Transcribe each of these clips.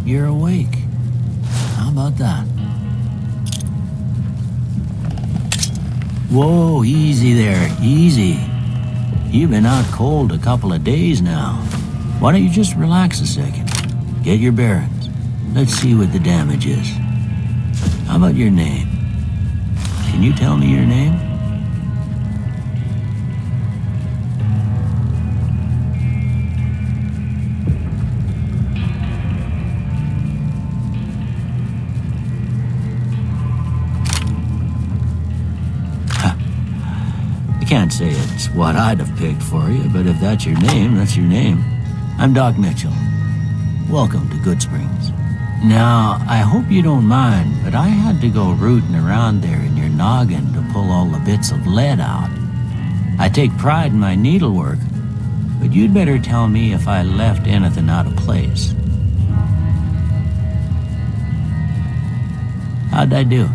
You're awake. How about that? Whoa, easy there, easy. You've been out cold a couple of days now. Why don't you just relax a second? Get your bearings. Let's see what the damage is. How about your name? Can you tell me your name? I can't say it's what I'd have picked for you, but if that's your name, that's your name. I'm Doc Mitchell. Welcome to Good Springs. Now, I hope you don't mind, but I had to go rooting around there in your noggin to pull all the bits of lead out. I take pride in my needlework, but you'd better tell me if I left anything out of place. How'd I do?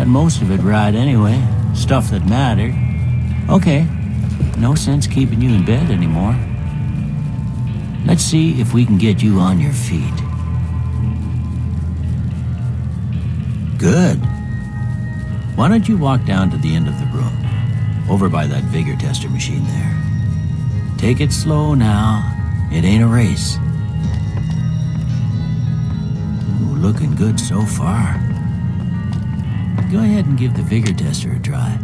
Most of it right anyway. Stuff that mattered. Okay, no sense keeping you in bed anymore. Let's see if we can get you on your feet. Good. Why don't you walk down to the end of the room, over by that vigor tester machine there. Take it slow now. It ain't a race. Ooh, looking good so far. Go ahead and give the vigor tester a try.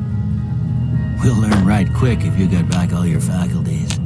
We'll learn right quick if you get back all your faculties.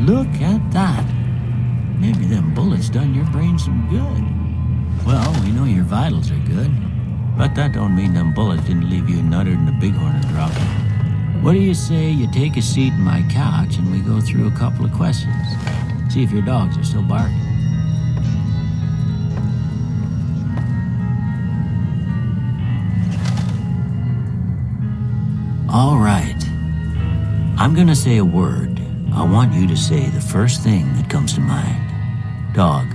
Look at that. Maybe them bullets done your brain some good. Well, we know your vitals are good, but that don't mean them bullets didn't leave you nuttered in the bighorn and dropping. What do you say you take a seat in my couch and we go through a couple of questions? See if your dogs are still barking. All right. I'm gonna say a word. I want you to say the first thing that comes to mind. Dog.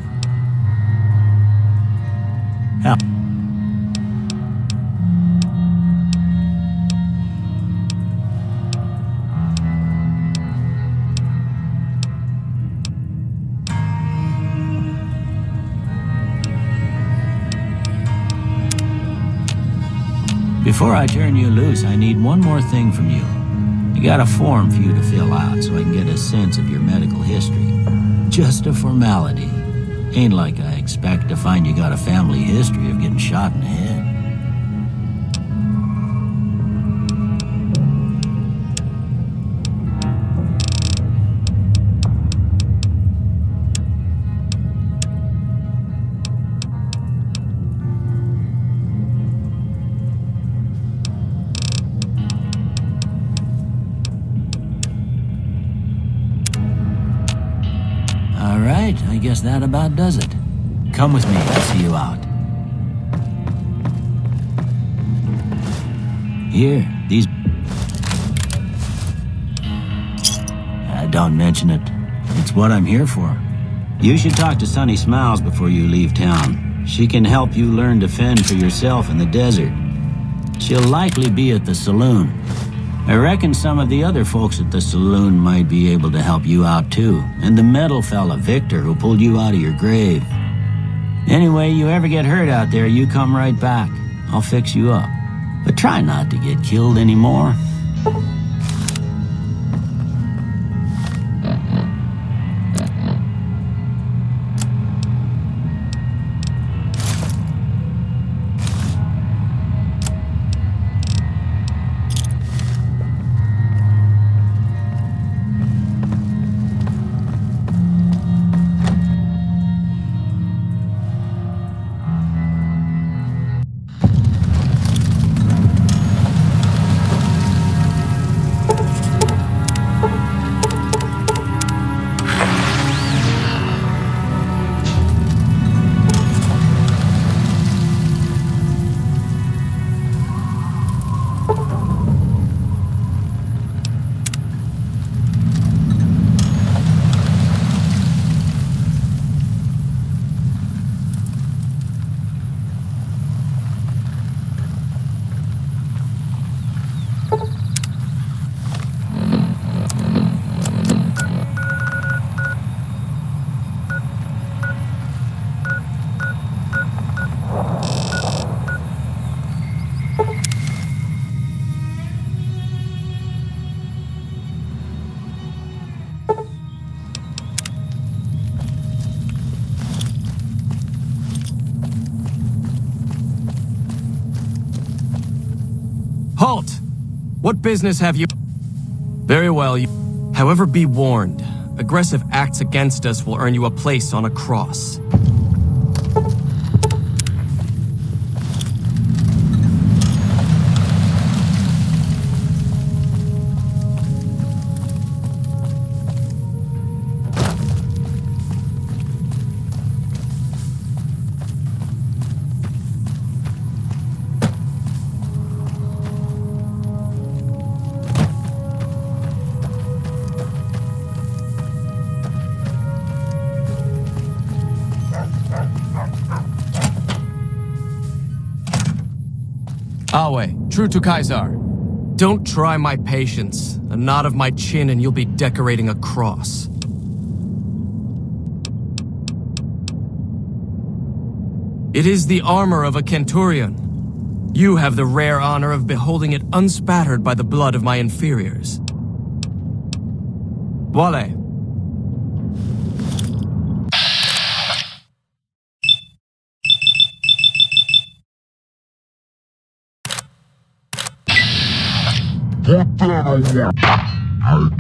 Before I turn you loose, I need one more thing from you. I got a form for you to fill out so I can get a sense of your medical history. Just a formality. Ain't like I expect to find you got a family history of getting shot in the head. All right, I guess that about does it. Come with me, I'll see you out. Here, these... don't mention it. It's what I'm here for. You should talk to Sunny Smiles before you leave town. She can help you learn to fend for yourself in the desert. She'll likely be at the saloon. I reckon some of the other folks at the saloon might be able to help you out too. And the metal fella, Victor, who pulled you out of your grave. Anyway, you ever get hurt out there, you come right back. I'll fix you up. But try not to get killed anymore. Halt! What business have you... Very well, you... However, be warned. Aggressive acts against us will earn you a place on a cross. Awe, true to Kaisar. Don't try my patience. A nod of my chin and you'll be decorating a cross. It is the armor of a Kenturian. You have the rare honor of beholding it unspattered by the blood of my inferiors. Wale. Put that away. I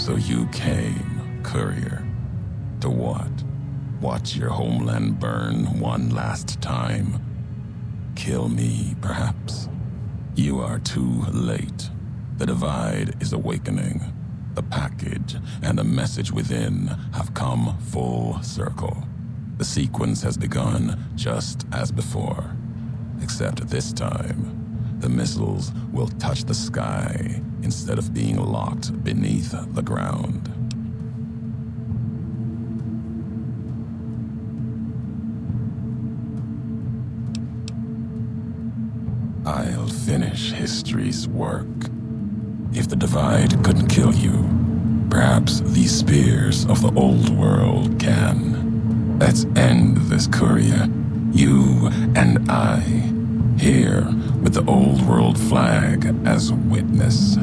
So you came, courier. To what? Watch your homeland burn one last time? Kill me, perhaps? You are too late. The divide is awakening. The package and the message within have come full circle. The sequence has begun just as before. Except this time, the missiles will touch the sky instead of being locked beneath the ground. I'll finish history's work. If the divide couldn't kill you, perhaps these spears of the old world can. Let's end this, courier. You and I, here with the old world flag as witness.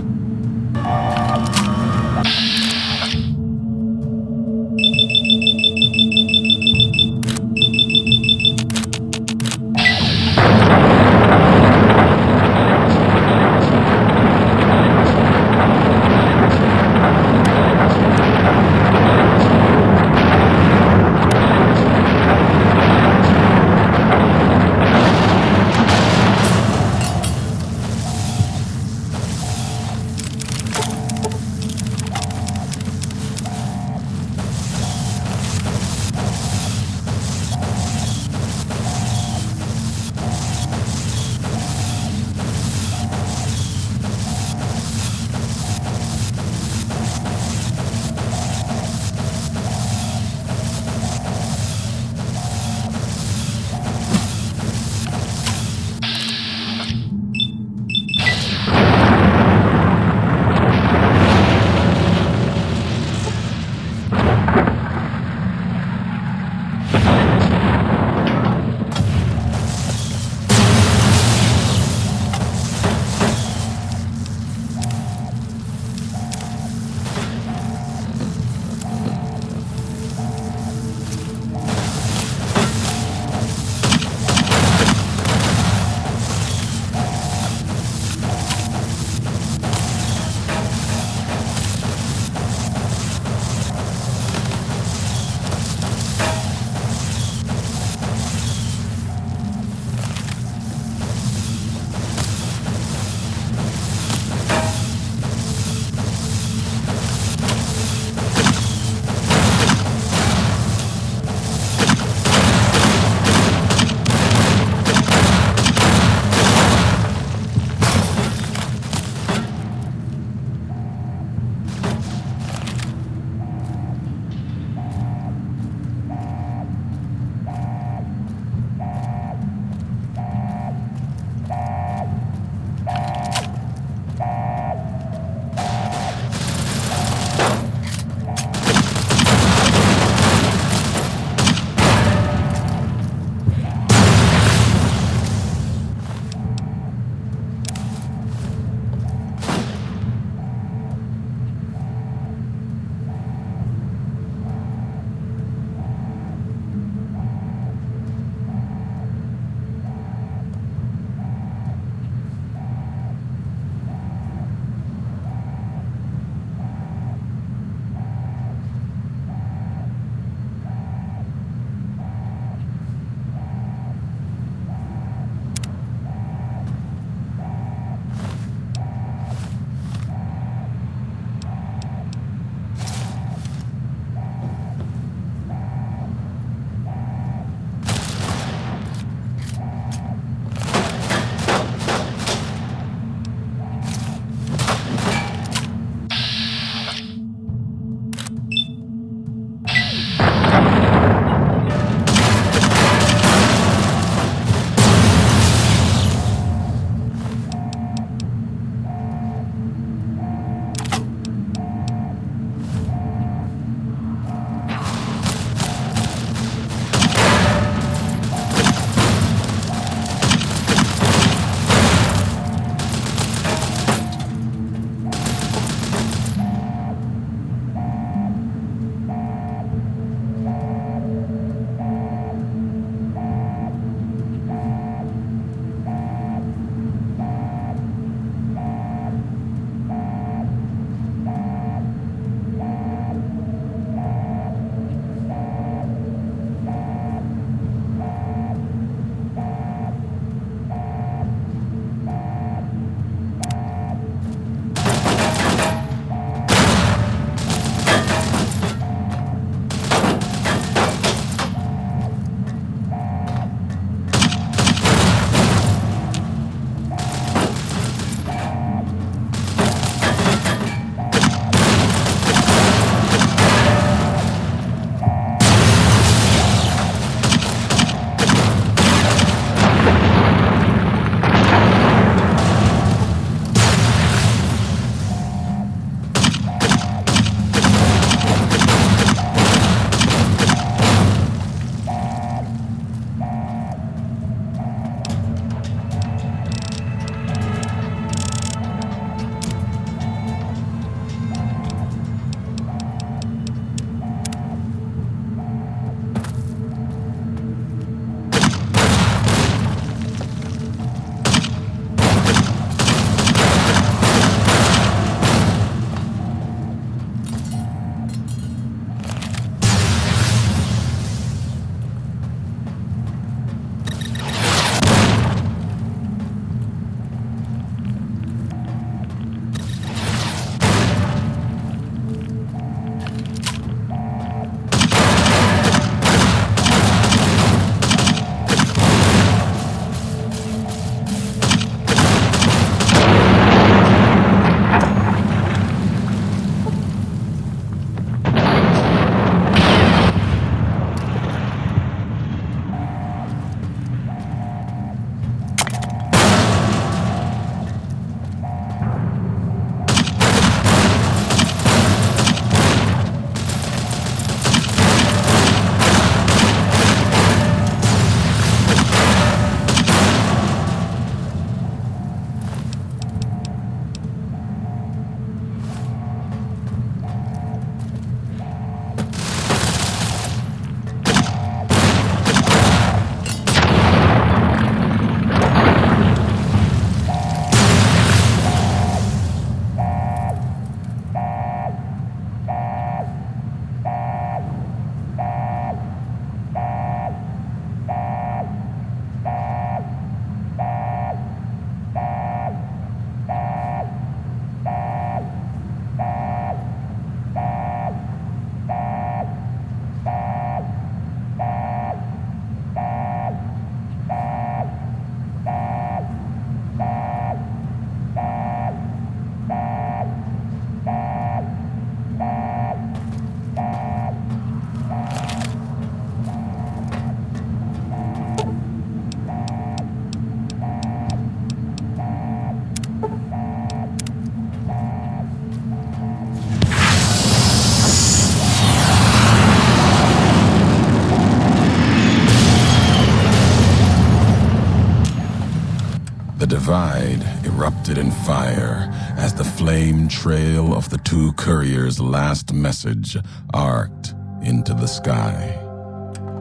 divide erupted in fire as the flame trail of the two couriers' last message arced into the sky.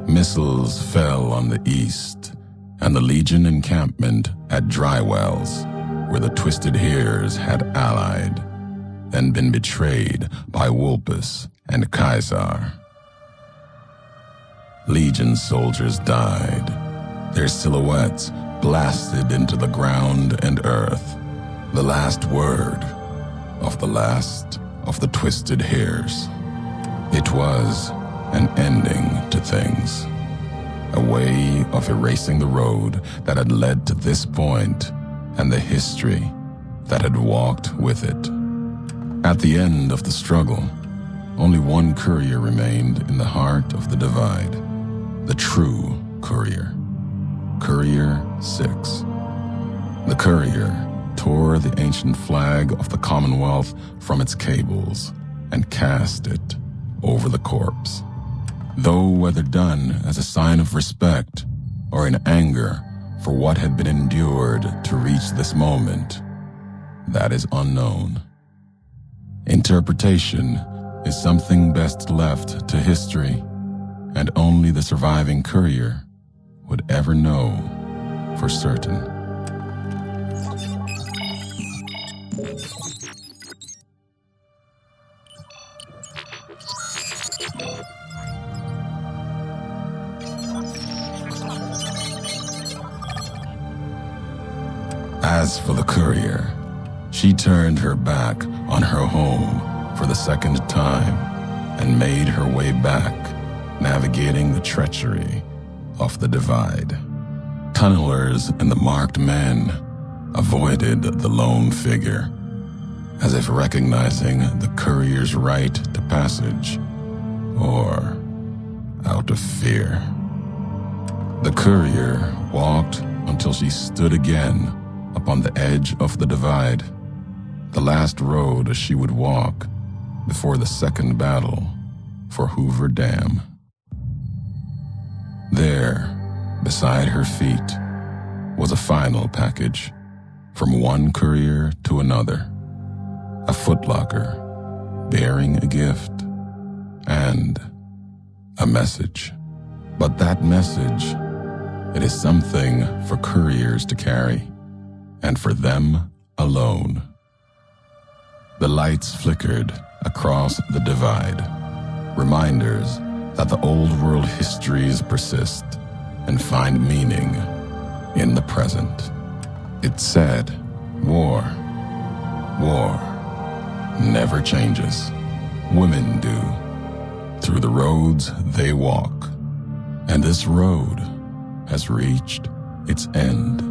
Missiles fell on the east, and the Legion encampment at Drywells, where the Twisted Hears had allied, then been betrayed by Wulpus and Caesar. Legion soldiers died, their silhouettes blasted into the ground and earth, the last word of the last of the Twisted Hears. It was an ending to things, a way of erasing the road that had led to this point and the history that had walked with it. At the end of the struggle, only one courier remained in the heart of the divide, the true courier, Courier 6. The courier tore the ancient flag of the Commonwealth from its cables and cast it over the corpse. Though whether done as a sign of respect or in anger for what had been endured to reach this moment, that is unknown. Interpretation is something best left to history, and only the surviving courier would ever know for certain. As for the courier, she turned her back on her home for the second time and made her way back, navigating the treachery of the divide. Tunnelers and the marked men avoided the lone figure, as if recognizing the courier's right to passage, or out of fear. The courier walked until she stood again upon the edge of the divide, the last road she would walk before the second battle for Hoover Dam. There, beside her feet, was a final package from one courier to another, a footlocker bearing a gift and a message. But that message, it is something for couriers to carry, and for them alone. The lights flickered across the divide, reminders that the old world histories persist and find meaning in the present. It said, war never changes. Women do, through the roads they walk, and this road has reached its end.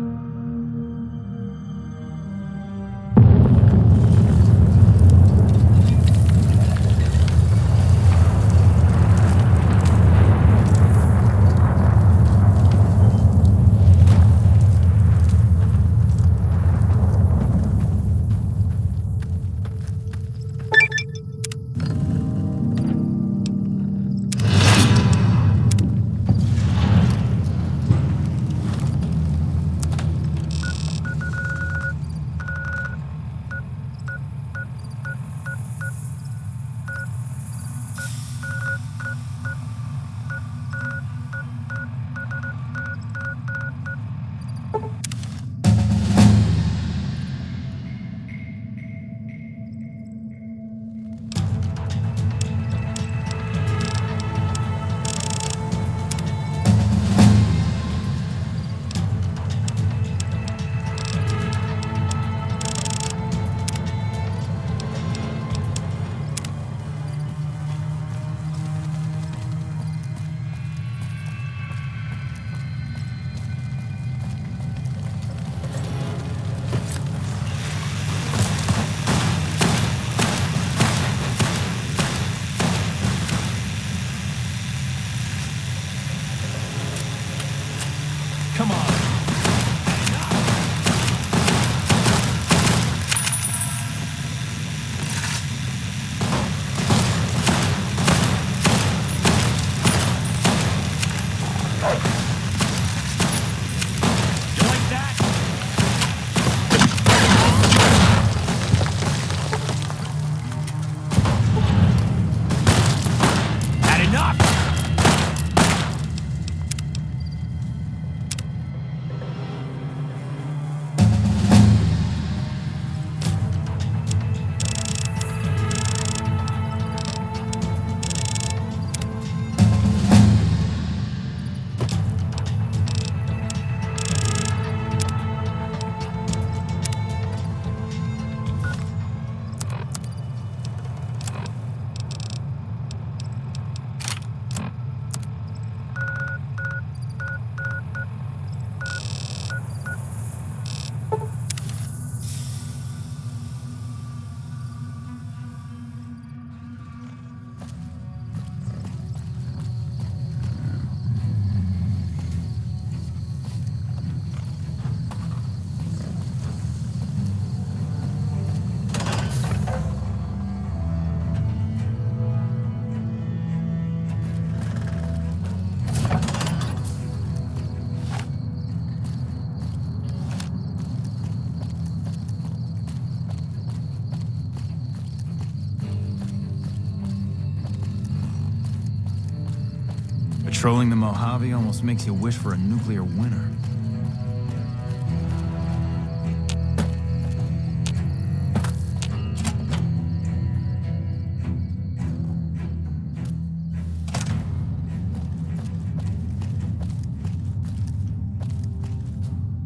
Patrolling the Mojave almost makes you wish for a nuclear winter.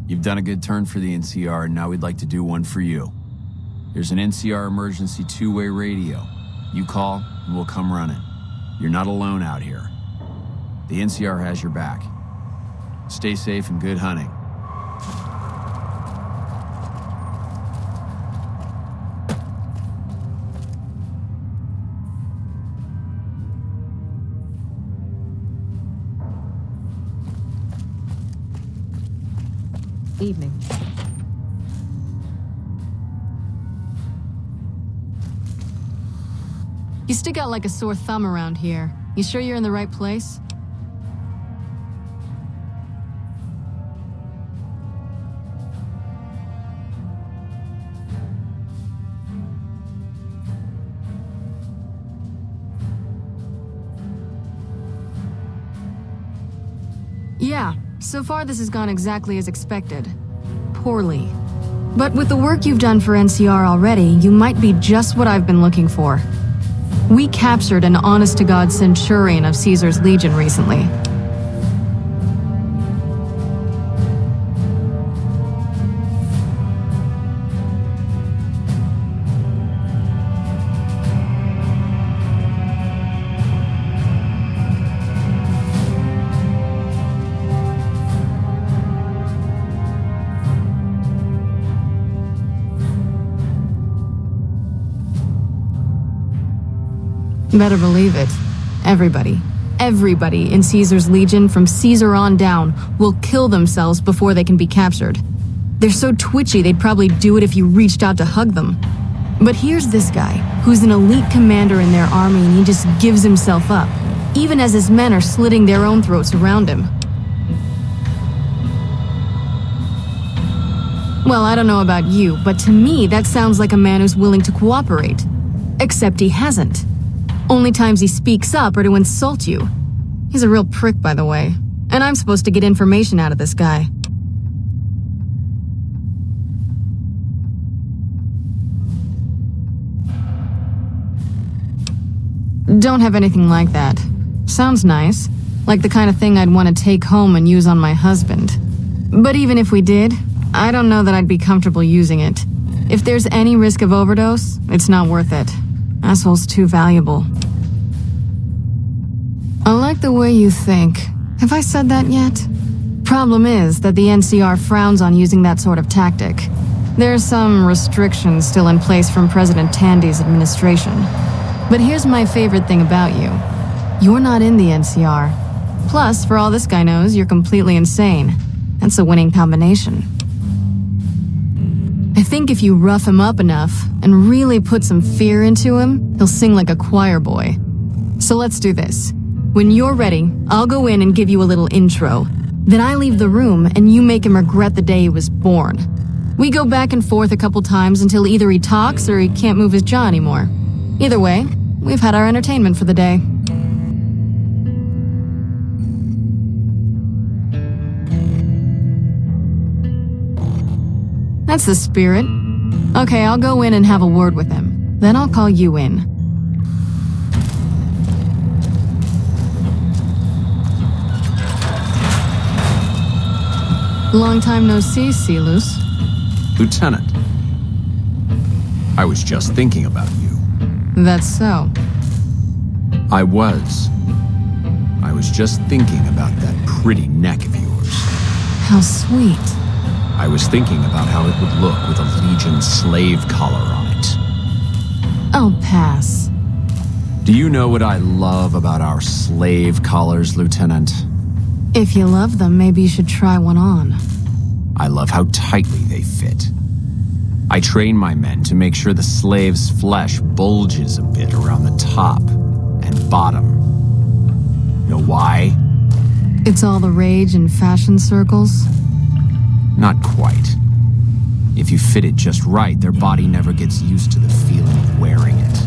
You've done a good turn for the NCR, and now we'd like to do one for you. There's an NCR emergency two-way radio. You call, and we'll come running. You're not alone out here. The NCR has your back. Stay safe and good hunting. Evening. You stick out like a sore thumb around here. You sure you're in the right place? Yeah, so far this has gone exactly as expected. Poorly. But with the work you've done for NCR already, you might be just what I've been looking for. We captured an honest-to-God centurion of Caesar's Legion recently. Better believe it. Everybody in Caesar's Legion from Caesar on down will kill themselves before they can be captured. They're so twitchy they'd probably do it if you reached out to hug them. But here's this guy, who's an elite commander in their army, and he just gives himself up, even as his men are slitting their own throats around him. Well, I don't know about you, but to me that sounds like a man who's willing to cooperate. Except he hasn't. Only times he speaks up are to insult you. He's a real prick, by the way. And I'm supposed to get information out of this guy. Don't have anything like that. Sounds nice. Like the kind of thing I'd want to take home and use on my husband. But even if we did, I don't know that I'd be comfortable using it. If there's any risk of overdose, it's not worth it. Asshole's too valuable. I like the way you think. Have I said that yet? Problem is that the NCR frowns on using that sort of tactic. There's some restrictions still in place from President Tandy's administration. But here's my favorite thing about you. You're not in the NCR. Plus, for all this guy knows, you're completely insane. That's a winning combination. I think if you rough him up enough and really put some fear into him, he'll sing like a choir boy. So let's do this. When you're ready, I'll go in and give you a little intro. Then I leave the room and you make him regret the day he was born. We go back and forth a couple times until either he talks or he can't move his jaw anymore. Either way, we've had our entertainment for the day. That's the spirit. Okay, I'll go in and have a word with him. Then I'll call you in. Long time no see, Celus. Lieutenant, I was just thinking about you. That's so. I was just thinking about that pretty neck of yours. How sweet. I was thinking about how it would look with a Legion slave collar on it. I'll pass. Do you know what I love about our slave collars, Lieutenant? If you love them, maybe you should try one on. I love how tightly they fit. I train my men to make sure the slave's flesh bulges a bit around the top and bottom. Know why? It's all the rage in fashion circles? Not quite. If you fit it just right, their body never gets used to the feeling of wearing it.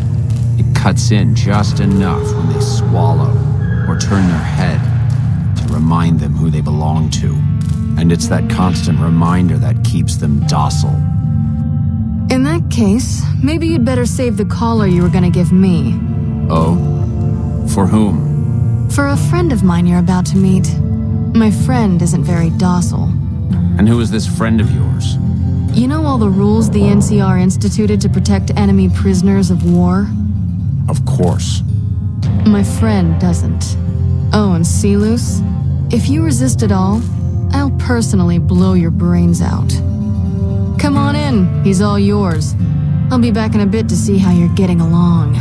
It cuts in just enough when they swallow or turn their head to remind them who they belong to. And it's that constant reminder that keeps them docile. In that case, maybe you'd better save the collar you were gonna give me. Oh? For whom? For a friend of mine you're about to meet. My friend isn't very docile. And who is this friend of yours? You know all the rules the NCR instituted to protect enemy prisoners of war? Of course. My friend doesn't. Oh, and Silus? If you resist at all, I'll personally blow your brains out. Come on in, he's all yours. I'll be back in a bit to see how you're getting along.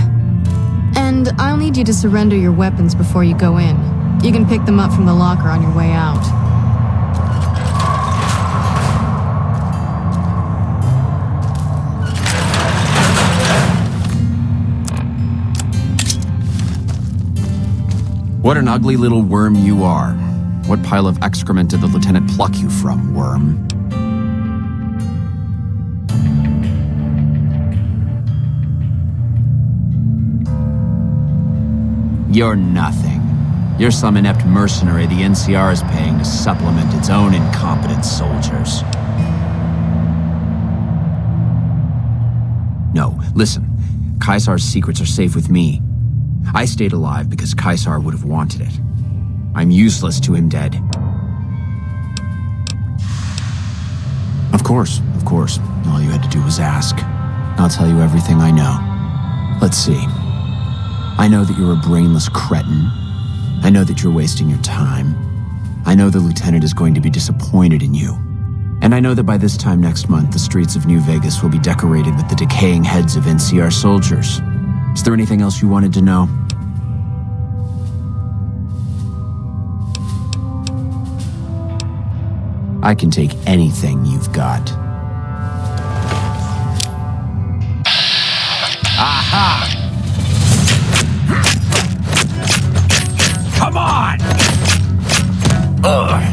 And I'll need you to surrender your weapons before you go in. You can pick them up from the locker on your way out. What an ugly little worm you are. What pile of excrement did the lieutenant pluck you from, worm? You're nothing. You're some inept mercenary the NCR is paying to supplement its own incompetent soldiers. No, listen. Caesar's secrets are safe with me. I stayed alive because Caesar would have wanted it. I'm useless to him dead. Of course. All you had to do was ask. I'll tell you everything I know. Let's see. I know that you're a brainless cretin. I know that you're wasting your time. I know the lieutenant is going to be disappointed in you. And I know that by this time next month, the streets of New Vegas will be decorated with the decaying heads of NCR soldiers. Is there anything else you wanted to know? I can take anything you've got. Aha! Come on! Ugh.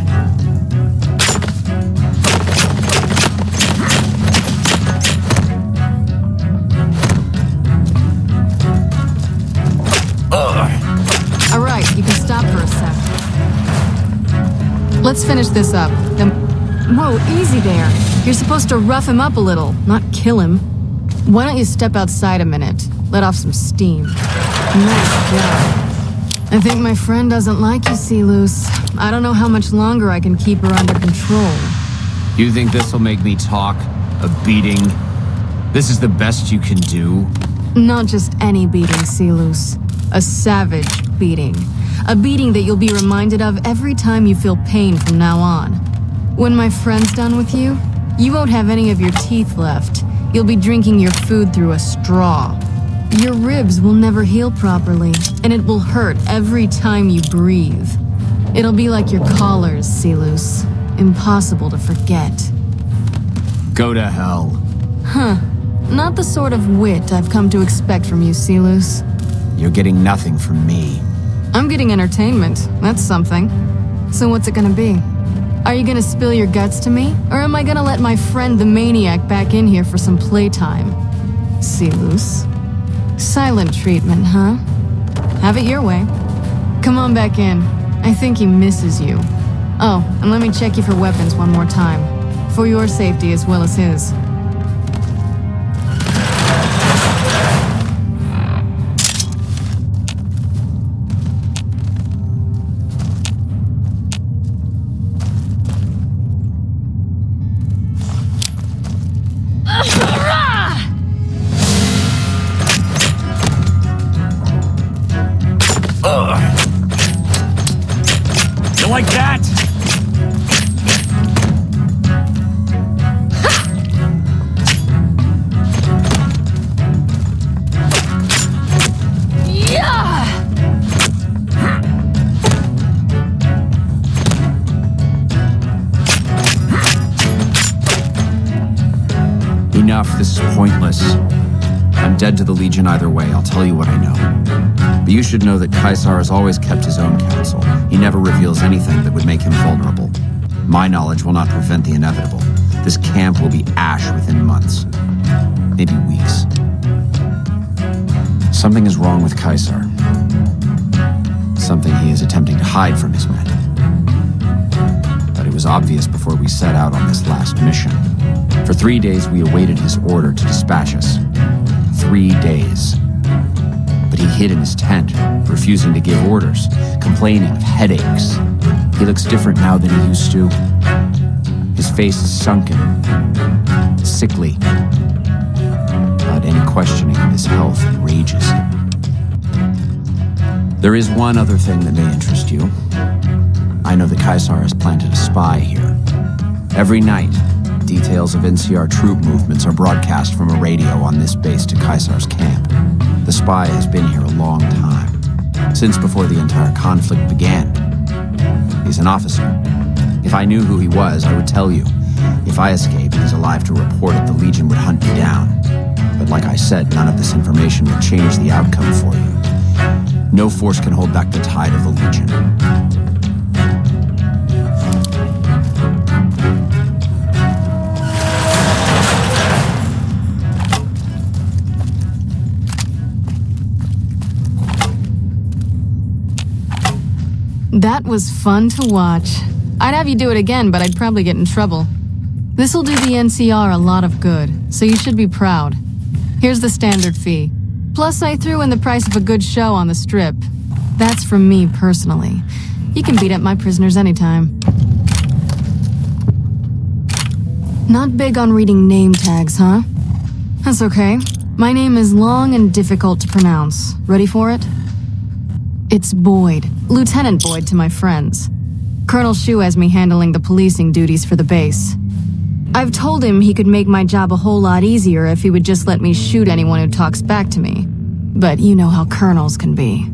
All right, you can stop for a sec. Let's finish this up. Then... Whoa, easy there. You're supposed to rough him up a little, not kill him. Why don't you step outside a minute? Let off some steam. Nice job. I think my friend doesn't like you, Silus. I don't know how much longer I can keep her under control. You think this'll make me talk? A beating? This is the best you can do? Not just any beating, Silus. A savage beating. A beating that you'll be reminded of every time you feel pain from now on. When my friend's done with you, you won't have any of your teeth left. You'll be drinking your food through a straw. Your ribs will never heal properly, and it will hurt every time you breathe. It'll be like your collars, Silus. Impossible to forget. Go to hell. Huh. Not the sort of wit I've come to expect from you, Silus. You're getting nothing from me. I'm getting entertainment. That's something. So what's it gonna be? Are you gonna spill your guts to me? Or am I gonna let my friend the maniac back in here for some playtime? Silus? Silent treatment, huh? Have it your way. Come on back in. I think he misses you. Oh, and let me check you for weapons one more time. For your safety as well as his. You like that? Enough, this is pointless. I'm dead to the Legion either way, I'll tell you what I know. But you should know that Caesar has always kept his own counsel. He never reveals anything that would make him vulnerable. My knowledge will not prevent the inevitable. This camp will be ash within months. Maybe weeks. Something is wrong with Caesar. Something he is attempting to hide from his men. was obvious before we set out on this last mission. For 3 days, we awaited his order to dispatch us. 3 days. But he hid in his tent, refusing to give orders, complaining of headaches. He looks different now than he used to. His face is sunken, sickly. But any questioning of his health enrages him. There is one other thing that may interest you. I know that Caesar has planted a spy here. Every night, details of NCR troop movements are broadcast from a radio on this base to Caesar's camp. The spy has been here a long time, since before the entire conflict began. He's an officer. If I knew who he was, I would tell you. If I escaped, he's alive to report it, the Legion would hunt me down. But like I said, none of this information would change the outcome for you. No force can hold back the tide of the Legion. That was fun to watch. I'd have you do it again, but I'd probably get in trouble. This'll do the NCR a lot of good, so you should be proud. Here's the standard fee. Plus, I threw in the price of a good show on the strip. That's from me personally. You can beat up my prisoners anytime. Not big on reading name tags, huh? That's okay. My name is long and difficult to pronounce. Ready for it? It's Boyd. Lieutenant Boyd to my friends. Colonel Shu has me handling the policing duties for the base. I've told him he could make my job a whole lot easier if he would just let me shoot anyone who talks back to me. But you know how colonels can be.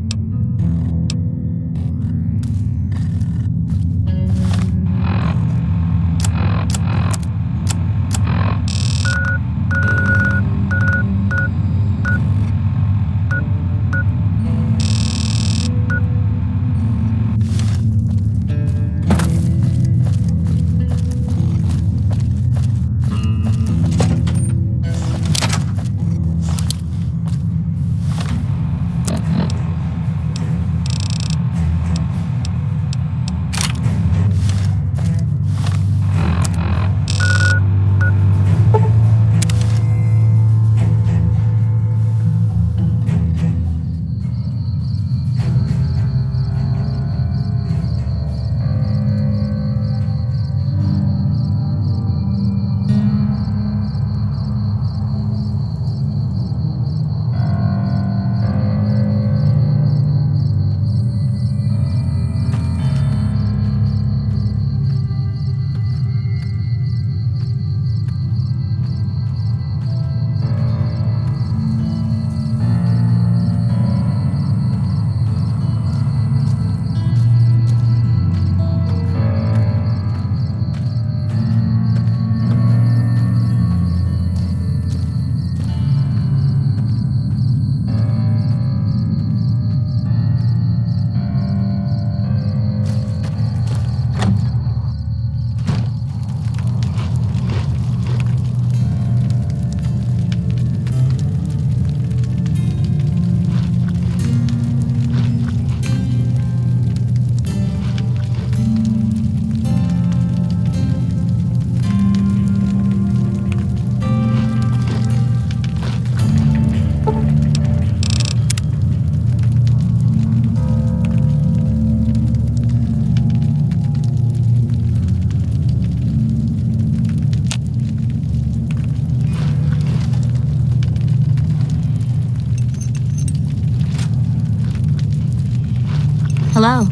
Hello.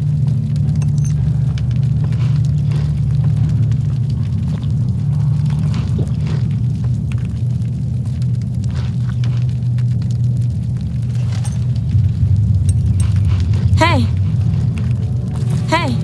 Hey. Hey.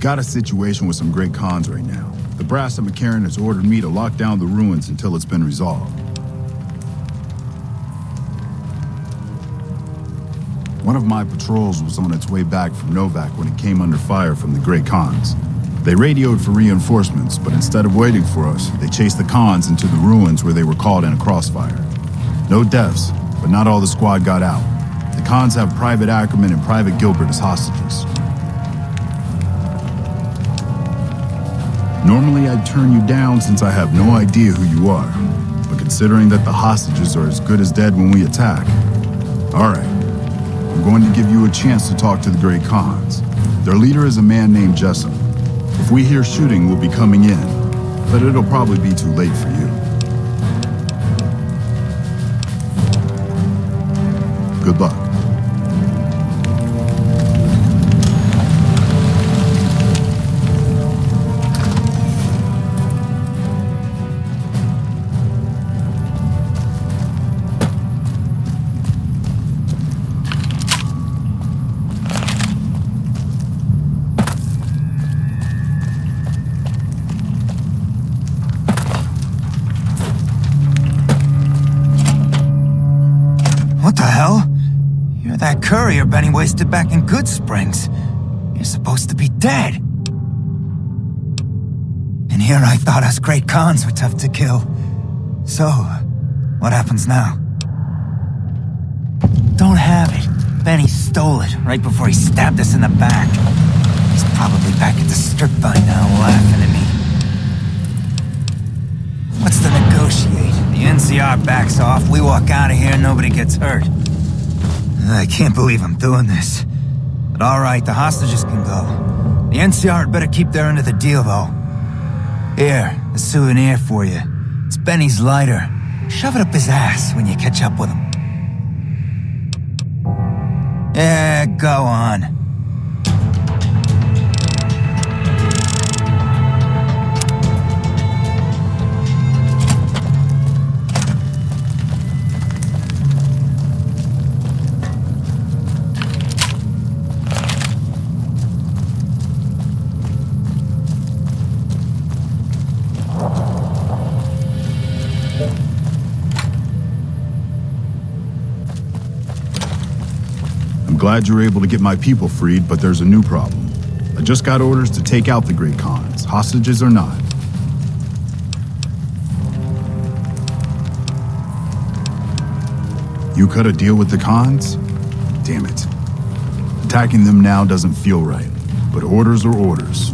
got a situation with some great cons right now. The brass at McCarran has ordered me to lock down the ruins until it's been resolved. One of my patrols was on its way back from Novak when it came under fire from the Great Khans. They radioed for reinforcements, but instead of waiting for us, they chased the Khans into the ruins where they were caught in a crossfire. No deaths, but not all the squad got out. The Khans have Private Ackerman and Private Gilbert as hostages. Normally I'd turn you down since I have no idea who you are, but considering that the hostages are as good as dead when we attack, alright, I'm going to give you a chance to talk to the Great Khans. Their leader is a man named Jessup. If we hear shooting, we'll be coming in, but it'll probably be too late for you. Good luck. What the hell? You're that courier Benny wasted back in Goodsprings. You're supposed to be dead. And here I thought us Great Khans were tough to kill. So, what happens now? Don't have it. Benny stole it right before he stabbed us in the back. He's probably back at the strip by now, laughing at me. What's to negotiate? The NCR backs off, we walk out of here, nobody gets hurt. I can't believe I'm doing this. But alright, the hostages can go. The NCR had better keep their end of the deal, though. Here, a souvenir for you. It's Benny's lighter. Shove it up his ass when you catch up with him. Yeah, go on. Glad you were able to get my people freed, but there's a new problem. I just got orders to take out the Great Khans, hostages or not. You cut a deal with the Khans? Damn it. Attacking them now doesn't feel right, but orders are orders.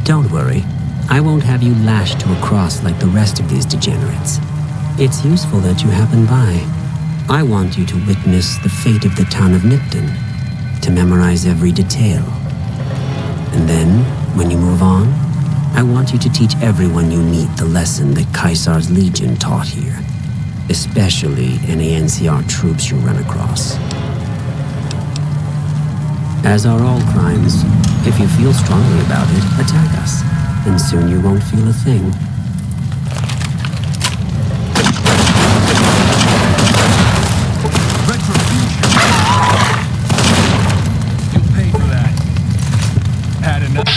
Don't worry, I won't have you lashed to a cross like the rest of these degenerates. It's useful that you happen by. I want you to witness the fate of the town of Nipton, to memorize every detail. And then, when you move on, I want you to teach everyone you meet the lesson that Caesar's Legion taught here, especially any NCR troops you run across. As are all crimes, if you feel strongly about it, attack us, and soon you won't feel a thing. Retribution! You'll pay for that. Had enough.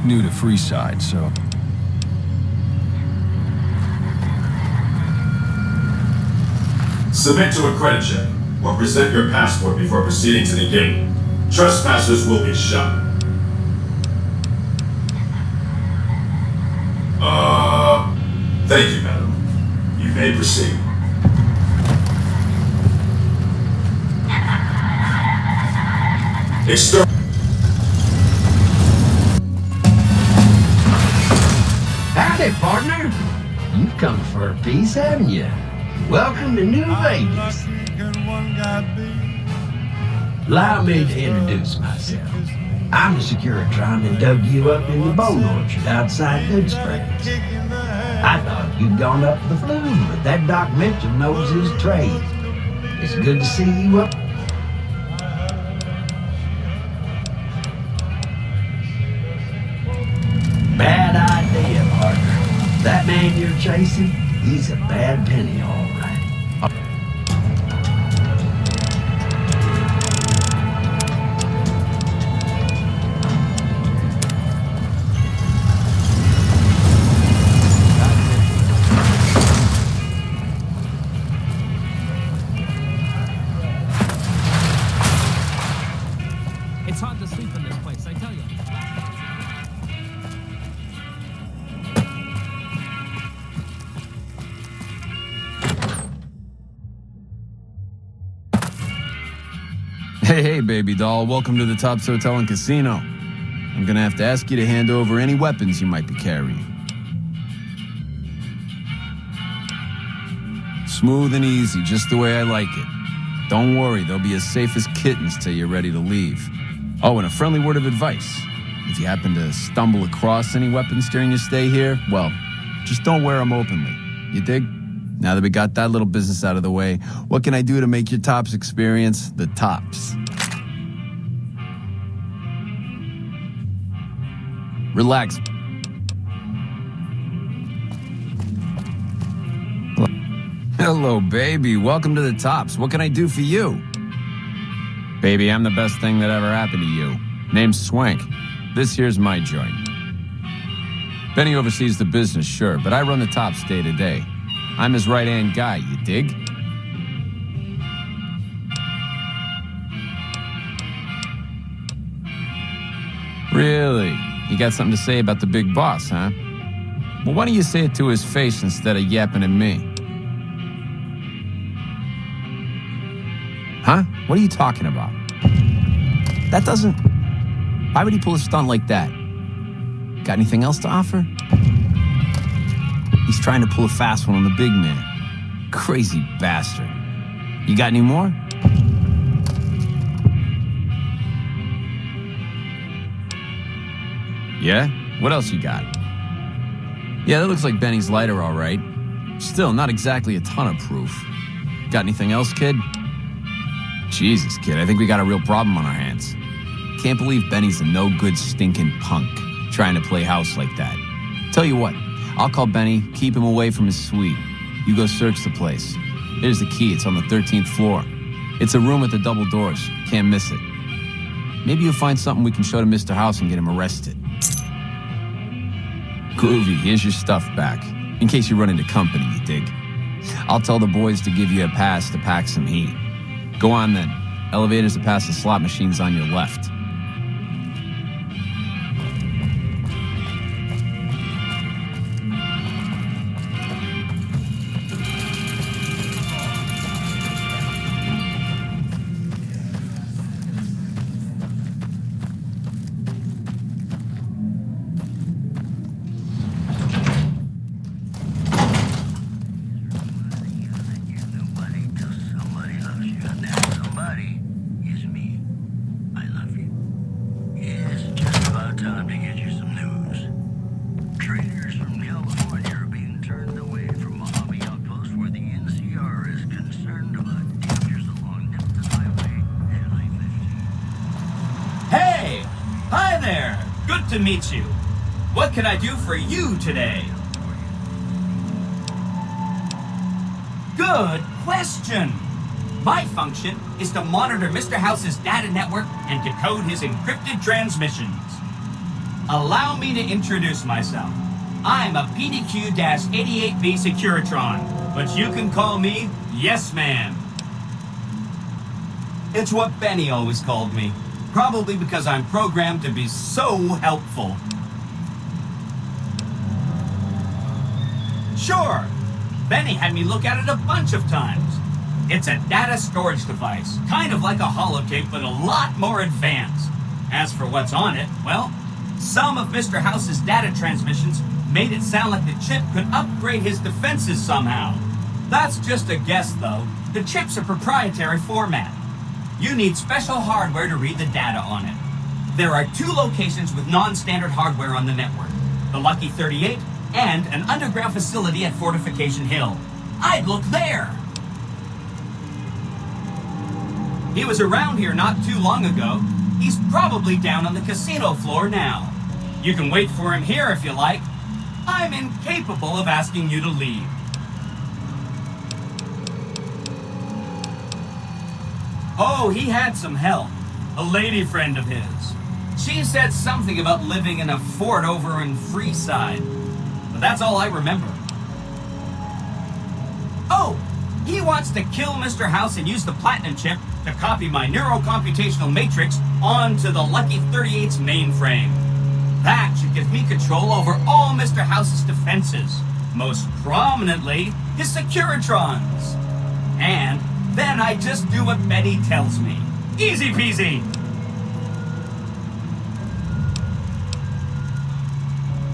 new to Freeside, so... Submit to a credit check, or present your passport before proceeding to the gate. Trespassers will be shot. Thank you, madam. You may proceed. Howdy, partner. You've come for a piece, haven't you? Welcome to New Vegas. Allow me to introduce myself. I'm the Securitron that dug you up in the bone orchard outside Good Springs. I thought you'd gone up the flume, but that Doc Mitchell knows his trade. It's good to see you up. Bad idea, partner. That man you're chasing, he's a bad penny, all right. It's hard to sleep in this place, I tell you. Hey, baby doll. Welcome to the Tops Hotel and Casino. I'm gonna have to ask you to hand over any weapons you might be carrying. Smooth and easy, just the way I like it. Don't worry, they'll be as safe as kittens till you're ready to leave. Oh, and a friendly word of advice. If you happen to stumble across any weapons during your stay here, well, just don't wear them openly. You dig? Now that we got that little business out of the way, what can I do to make your Tops experience the tops? Relax. Hello, baby. Welcome to the Tops. What can I do for you? Baby, I'm the best thing that ever happened to you. Name's Swank. This here's my joint. Benny oversees the business, sure, but I run the Tops day to day. I'm his right-hand guy, you dig? Really? You got something to say about the big boss, huh? Well, why don't you say it to his face instead of yapping at me? Huh? What are you talking about? That doesn't... Why would he pull a stunt like that? Got anything else to offer? He's trying to pull a fast one on the big man. Crazy bastard. You got any more? Yeah? What else you got? Yeah, that looks like Benny's lighter, all right. Still, not exactly a ton of proof. Got anything else, kid? Jesus, kid, I think we got a real problem on our hands. Can't believe Benny's a no-good stinking punk, trying to play house like that. Tell you what, I'll call Benny, keep him away from his suite. You go search the place. Here's the key, it's on the 13th floor. It's a room with the double doors, can't miss it. Maybe you'll find something we can show to Mr. House and get him arrested. Groovy, here's your stuff back, in case you run into company, you dig. I'll tell the boys to give you a pass to pack some heat. Go on then. Elevators to pass the slot machines on your left. To meet you. What can I do for you today? Good question. My function is to monitor Mr. House's data network and decode his encrypted transmissions. Allow me to introduce myself. I'm a PDQ-88B Securitron, but you can call me Yes Man. It's what Benny always called me, probably because I'm programmed to be so helpful. Sure, Benny had me look at it a bunch of times. It's a data storage device, kind of like a holotape, but a lot more advanced. As for what's on it, well, some of Mr. House's data transmissions made it sound like the chip could upgrade his defenses somehow. That's just a guess, though. The chip's a proprietary format. You need special hardware to read the data on it. There are 2 locations with non-standard hardware on the network. The Lucky 38 and an underground facility at Fortification Hill. I'd look there! He was around here not too long ago. He's probably down on the casino floor now. You can wait for him here if you like. I'm incapable of asking you to leave. Oh, he had some help. A lady friend of his. She said something about living in a fort over in Freeside. But that's all I remember. Oh, he wants to kill Mr. House and use the Platinum chip to copy my neurocomputational matrix onto the Lucky 38's mainframe. That should give me control over all Mr. House's defenses, most prominently his Securitrons. And then I just do what Benny tells me. Easy peasy!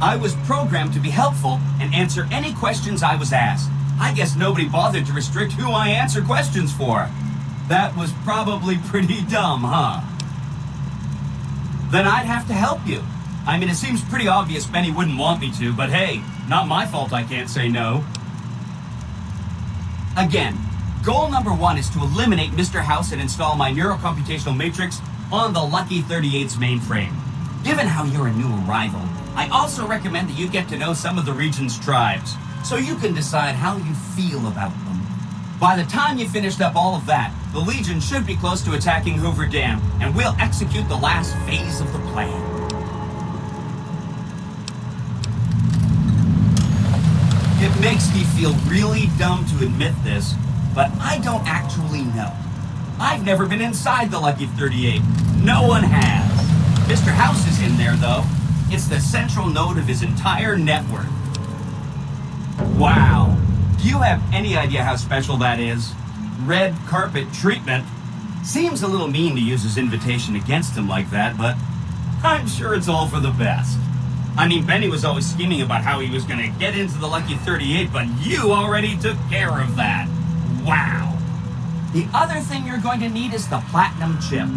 I was programmed to be helpful and answer any questions I was asked. I guess nobody bothered to restrict who I answer questions for. That was probably pretty dumb, huh? Then I'd have to help you. I mean, it seems pretty obvious Benny wouldn't want me to, but hey, not my fault I can't say no. Again, goal number 1 is to eliminate Mr. House and install my neurocomputational matrix on the Lucky 38's mainframe. Given how you're a new arrival, I also recommend that you get to know some of the region's tribes, so you can decide how you feel about them. By the time you finished up all of that, the Legion should be close to attacking Hoover Dam, and we'll execute the last phase of the plan. It makes me feel really dumb to admit this, but I don't actually know. I've never been inside the Lucky 38. No one has. Mr. House is in there, though. It's the central node of his entire network. Wow. Do you have any idea how special that is? Red carpet treatment. Seems a little mean to use his invitation against him like that, but I'm sure it's all for the best. I mean, Benny was always scheming about how he was going to get into the Lucky 38, but you already took care of that. Wow. The other thing you're going to need is the Platinum chip.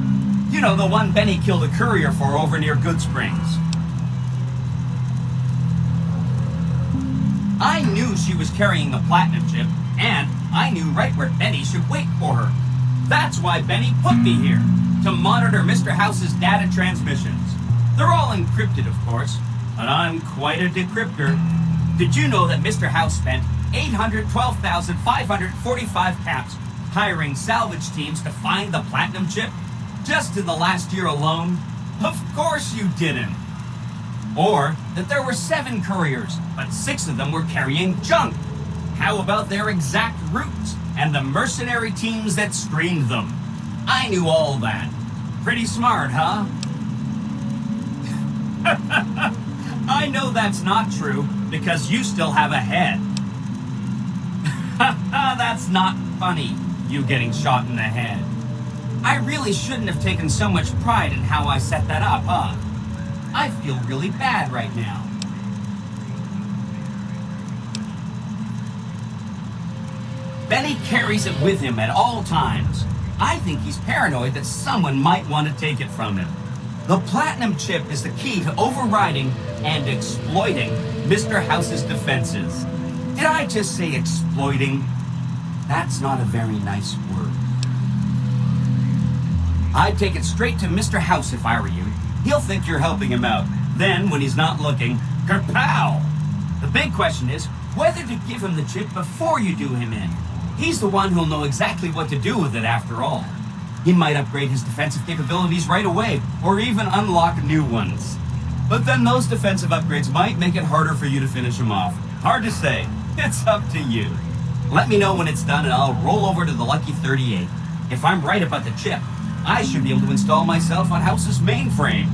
You know, the one Benny killed a courier for over near Good Springs. I knew she was carrying the Platinum chip, and I knew right where Benny should wait for her. That's why Benny put me here, to monitor Mr. House's data transmissions. They're all encrypted, of course, but I'm quite a decryptor. Did you know that Mr. House spent 812,545 caps hiring salvage teams to find the Platinum chip? Just in the last year alone? Of course you didn't. Or that there were 7 couriers, but 6 of them were carrying junk. How about their exact routes and the mercenary teams that screened them? I knew all that. Pretty smart, huh? I know that's not true, because you still have a head. That's not funny, you getting shot in the head. I really shouldn't have taken so much pride in how I set that up, huh? I feel really bad right now. Benny carries it with him at all times. I think he's paranoid that someone might want to take it from him. The Platinum chip is the key to overriding and exploiting Mr. House's defenses. Did I just say exploiting? That's not a very nice word. I'd take it straight to Mr. House if I were you. He'll think you're helping him out. Then, when he's not looking, kerpow! The big question is whether to give him the chip before you do him in. He's the one who'll know exactly what to do with it after all. He might upgrade his defensive capabilities right away, or even unlock new ones. But then those defensive upgrades might make it harder for you to finish them off. Hard to say. It's up to you. Let me know when it's done and I'll roll over to the Lucky 38. If I'm right about the chip, I should be able to install myself on House's mainframe.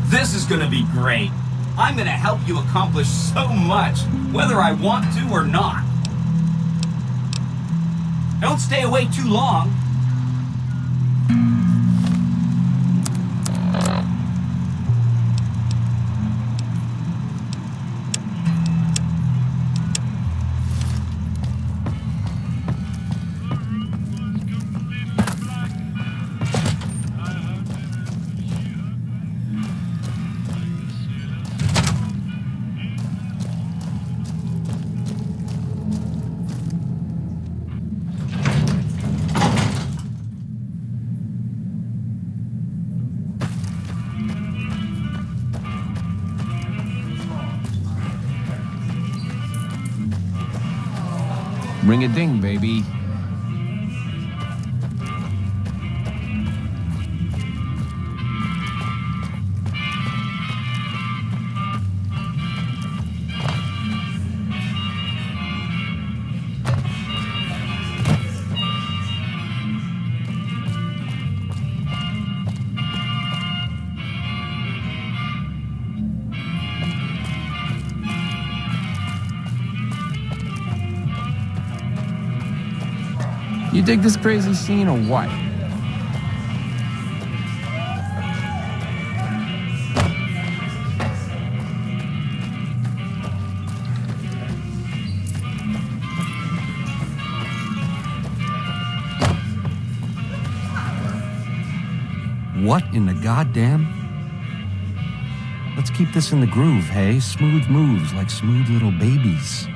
This is gonna be great. I'm gonna help you accomplish so much, whether I want to or not. Don't stay away too long. Ring a ding, baby. You dig this crazy scene or what? What in the goddamn? Let's keep this in the groove, hey? Smooth moves like smooth little babies.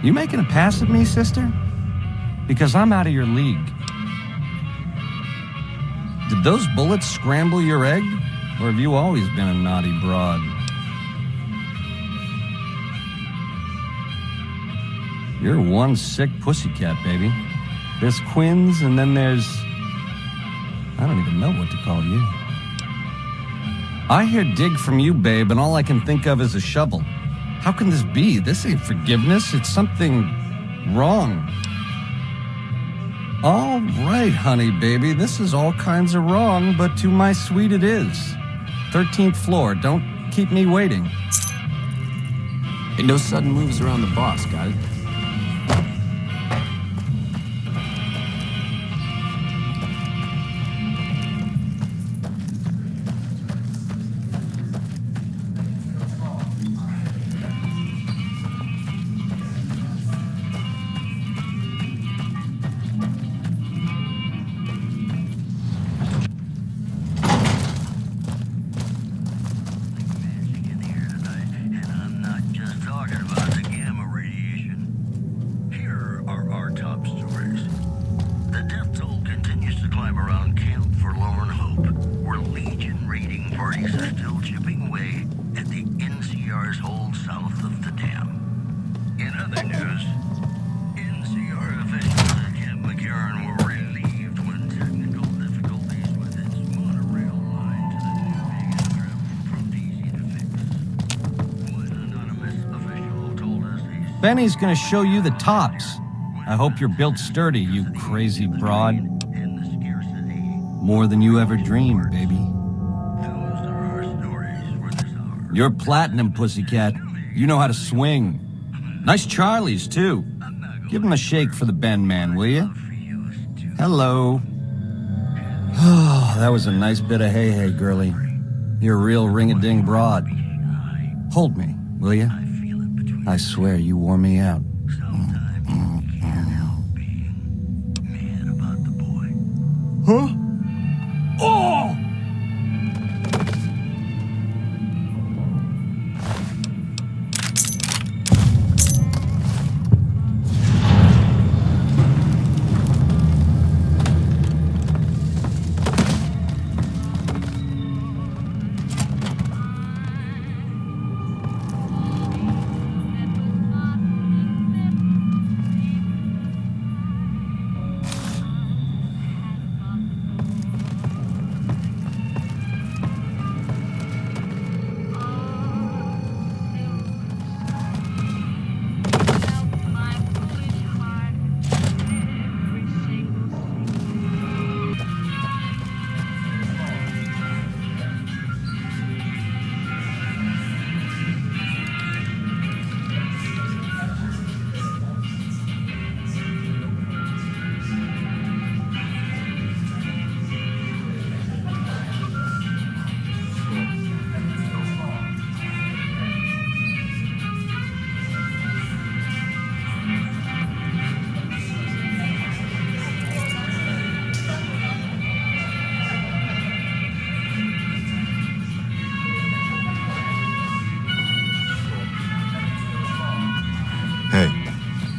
You making a pass at me, sister? Because I'm out of your league. Did those bullets scramble your egg? Or have you always been a naughty broad? You're one sick pussycat, baby. There's Quinn's, and then there's... I don't even know what to call you. I hear dig from you, babe, and all I can think of is a shovel. How can this be? This ain't forgiveness. It's something wrong. All right, honey, baby. This is all kinds of wrong, but to my sweet it is. 13th floor. Don't keep me waiting. Ain't no sudden moves around the boss, got it? Benny's gonna show you the tops. I hope you're built sturdy, you crazy broad. More than you ever dreamed, baby. You're platinum, pussycat. You know how to swing. Nice Charlies, too. Give him a shake for the Ben man, will you? Hello. Oh, that was a nice bit of hey-hey, girlie. You're a real ring-a-ding broad. Hold me, will you? I swear you wore me out. Huh? Oh!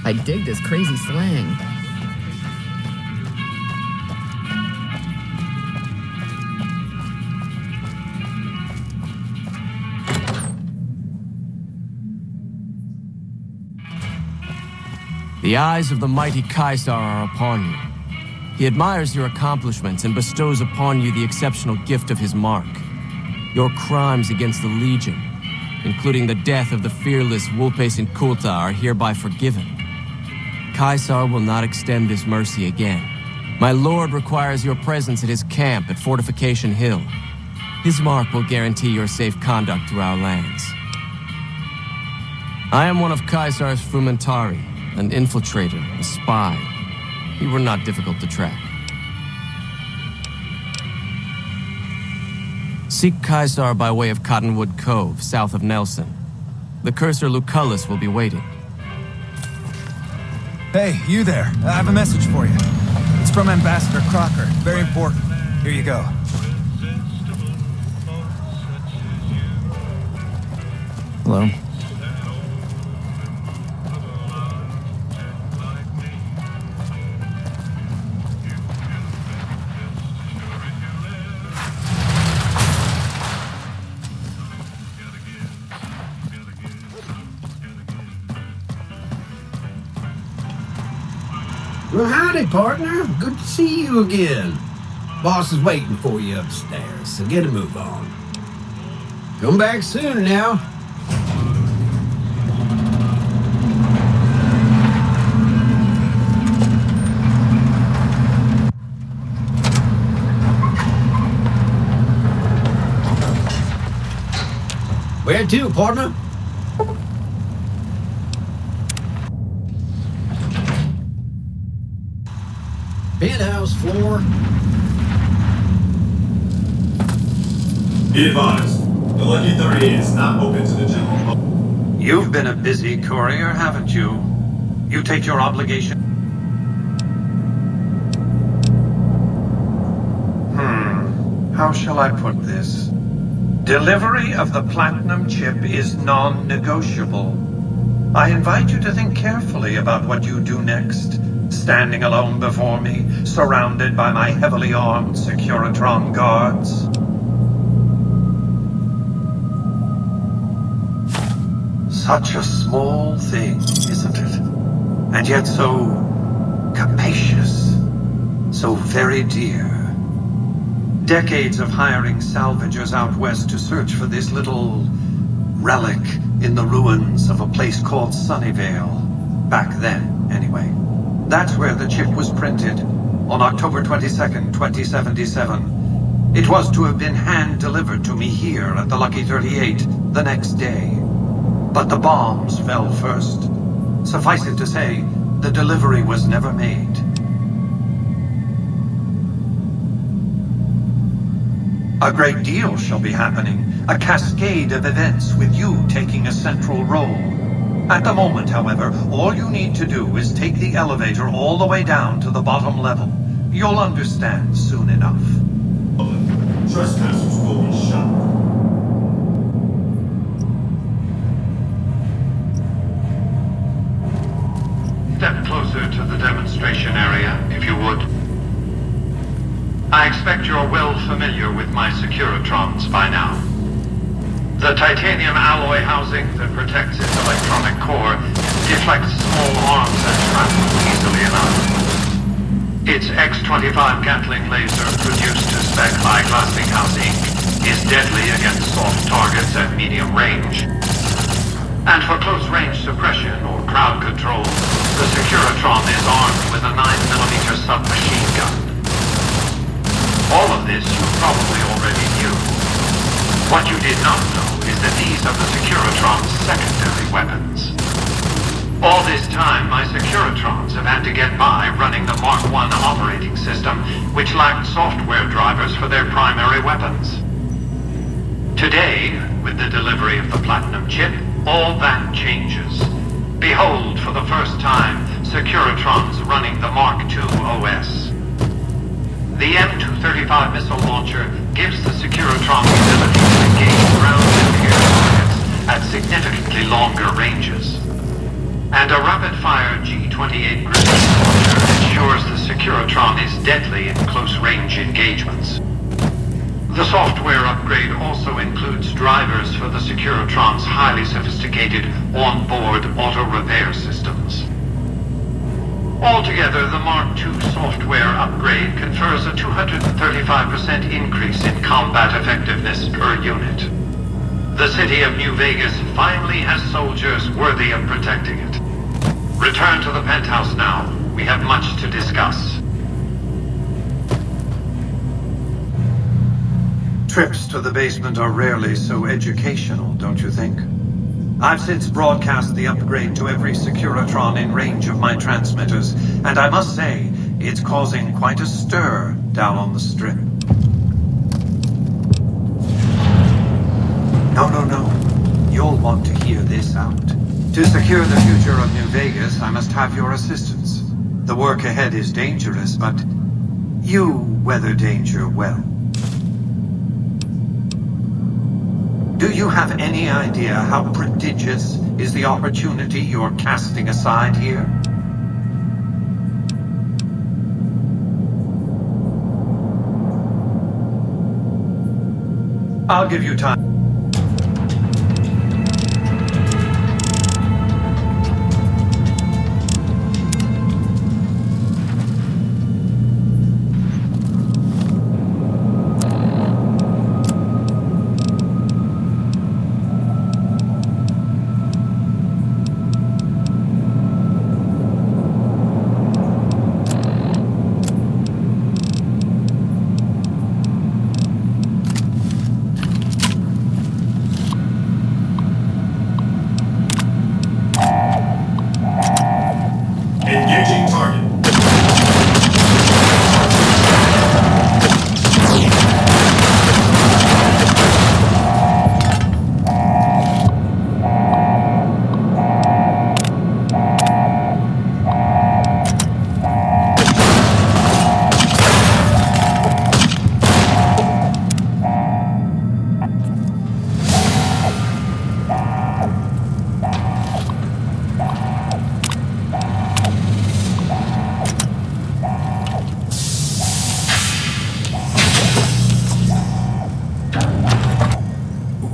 I dig this crazy slang. The eyes of the mighty Caesar are upon you. He admires your accomplishments and bestows upon you the exceptional gift of his mark. Your crimes against the Legion, including the death of the fearless Vulpes and Kulta, are hereby forgiven. Caesar will not extend this mercy again. My lord requires your presence at his camp at Fortification Hill. His mark will guarantee your safe conduct through our lands. I am one of Caesar's Frumentari, an infiltrator, a spy. You were not difficult to track. Seek Caesar by way of Cottonwood Cove, south of Nelson. The cursor Lucullus will be waiting. Hey, you there. I have a message for you. It's from Ambassador Crocker. Very important. Here you go. Hello? Well, howdy, partner. Good to see you again. Boss is waiting for you upstairs, so get a move on. Come back soon now. Where to, partner? Penthouse floor. Be advised, the Lucky 38 is not open to the general public. You've been a busy courier, haven't you? You take your obligation. How shall I put this? Delivery of the platinum chip is non-negotiable. I invite you to think carefully about what you do next. Standing alone before me, surrounded by my heavily armed Securitron guards. Such a small thing, isn't it? And yet so capacious, so very dear. Decades of hiring salvagers out west to search for this little relic in the ruins of a place called Sunnyvale. Back then, anyway. That's where the chip was printed, on October 22nd, 2077. It was to have been hand-delivered to me here at the Lucky 38 the next day. But the bombs fell first. Suffice it to say, the delivery was never made. A great deal shall be happening, a cascade of events with you taking a central role. At the moment, however, all you need to do is take the elevator all the way down to the bottom level. You'll understand soon enough. Trespassers will be shot. Step closer to the demonstration area, if you would. I expect you're well familiar with my Securitrons by now. The titanium alloy housing that protects its electronic core deflects small arms and shrapnel easily enough. Its X-25 Gatling laser, produced to spec by Glassinghouse Inc., is deadly against soft targets at medium range. And for close-range suppression or crowd control, the Securitron is armed with a 9mm submachine gun. All of this you probably already knew. What you did not know is that these are the Securitron's secondary weapons. All this time, my Securitrons have had to get by running the Mark I operating system, which lacked software drivers for their primary weapons. Today, with the delivery of the Platinum chip, all that changes. Behold, for the first time, Securitrons running the Mark II OS. The M235 missile launcher gives the Securitron the ability to engage ground and air targets at significantly longer ranges. And a rapid-fire G-28 grenade launcher ensures the Securitron is deadly in close-range engagements. The software upgrade also includes drivers for the Securitron's highly sophisticated on-board auto-repair systems. Altogether, the Mark II software upgrade confers a 235% increase in combat effectiveness per unit. The city of New Vegas finally has soldiers worthy of protecting it. Return to the penthouse now. We have much to discuss. Trips to the basement are rarely so educational, don't you think? I've since broadcast the upgrade to every Securitron in range of my transmitters, and I must say, it's causing quite a stir down on the Strip. No. You'll want to hear this out. To secure the future of New Vegas, I must have your assistance. The work ahead is dangerous, but you weather danger well. Do you have any idea how prodigious is the opportunity you're casting aside here? I'll give you time. Engaging target.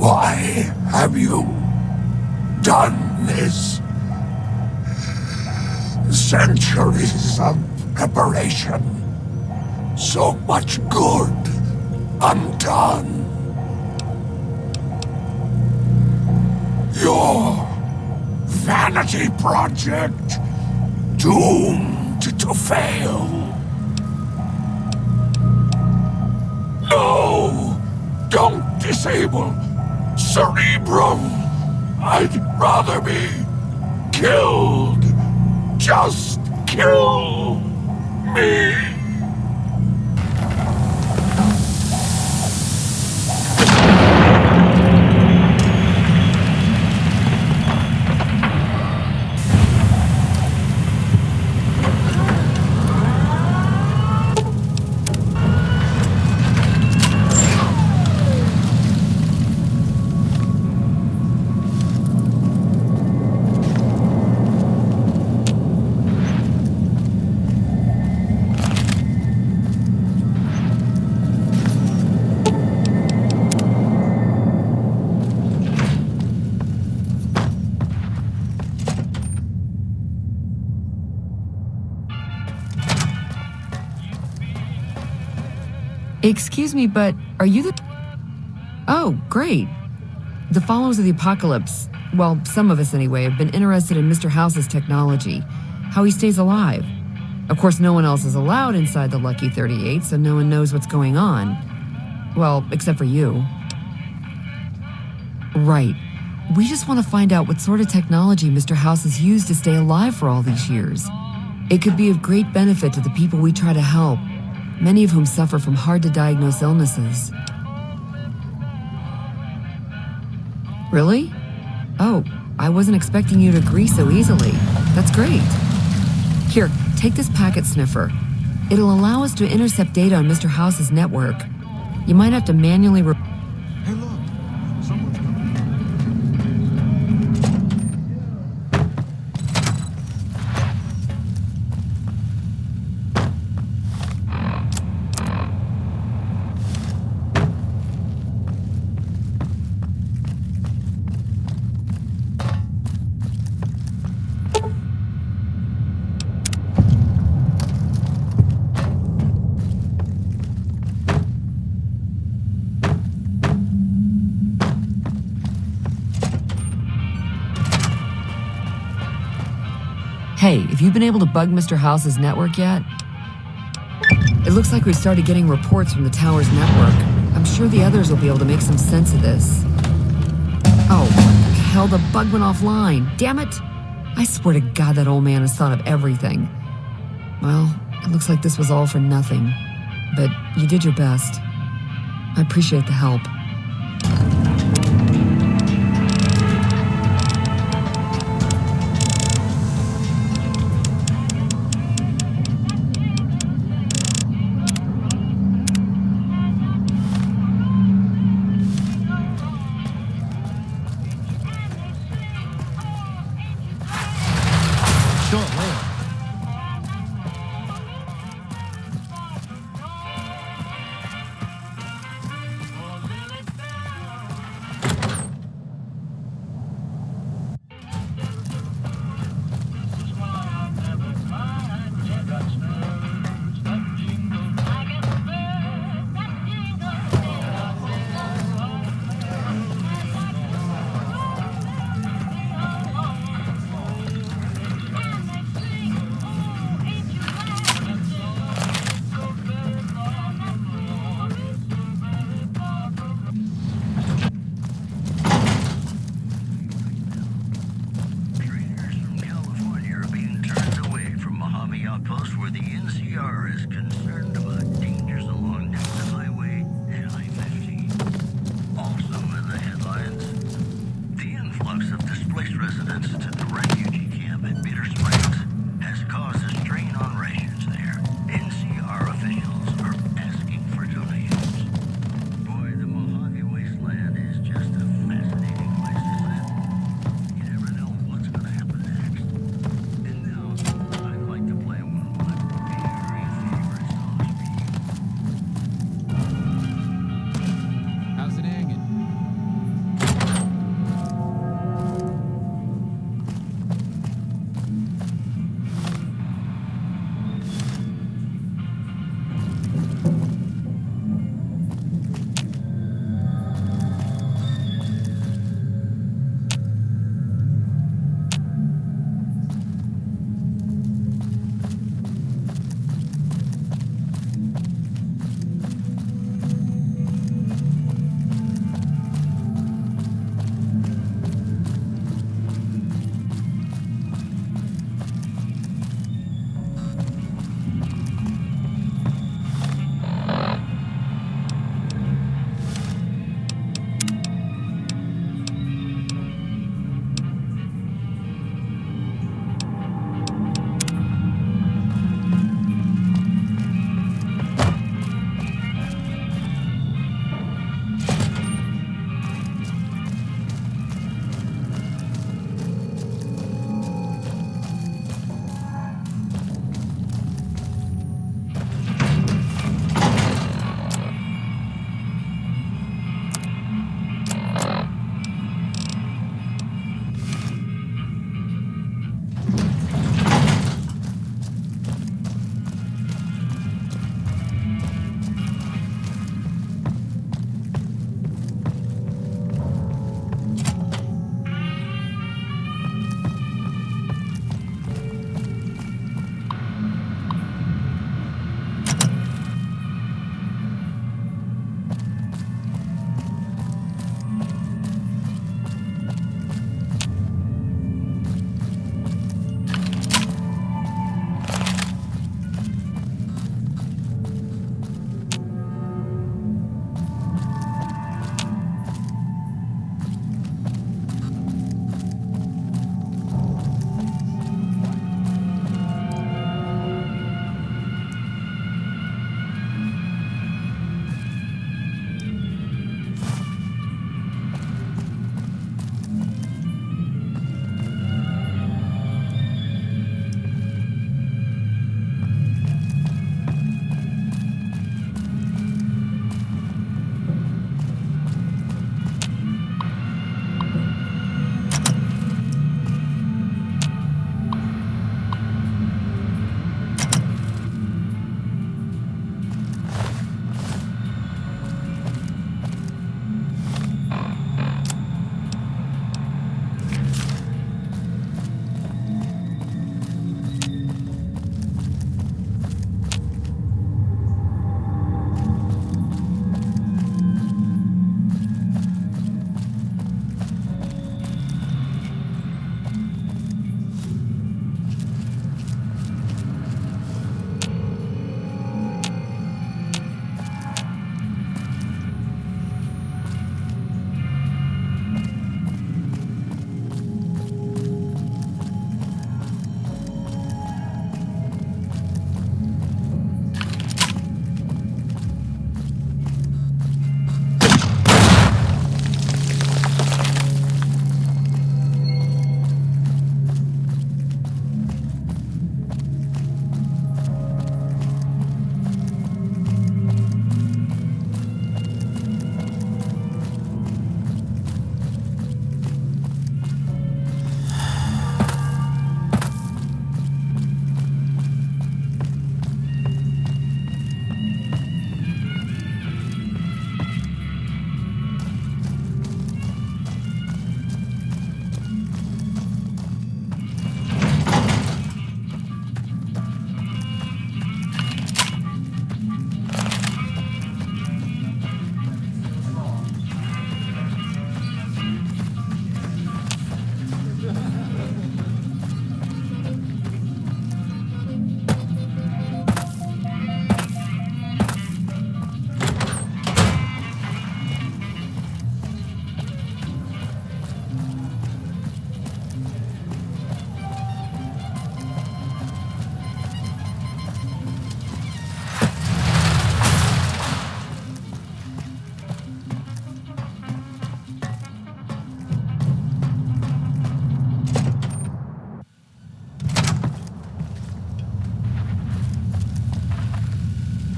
Why have you done this? Centuries of preparation. So much good undone. Your vanity project doomed to fail. No! Don't disable Cerebrum! I'd rather be killed. Just kill me. Excuse me, but are you the... Oh, great. The followers of the apocalypse, well, some of us anyway, have been interested in Mr. House's technology, how he stays alive. Of course, no one else is allowed inside the Lucky 38, so no one knows what's going on. Well, except for you. Right. We just want to find out what sort of technology Mr. House has used to stay alive for all these years. It could be of great benefit to the people we try to help, many of whom suffer from hard-to-diagnose illnesses. Really? Oh, I wasn't expecting you to agree so easily. That's great. Here, take this packet sniffer. It'll allow us to intercept data on Mr. House's network. You might have to manually... Hey, look. Someone's coming. Hey, have you been able to bug Mr. House's network yet? It looks like we've started getting reports from the tower's network. I'm sure the others will be able to make some sense of this. Oh, hell, the bug went offline. Damn it! I swear to God that old man has thought of everything. Well, it looks like this was all for nothing. But you did your best. I appreciate the help.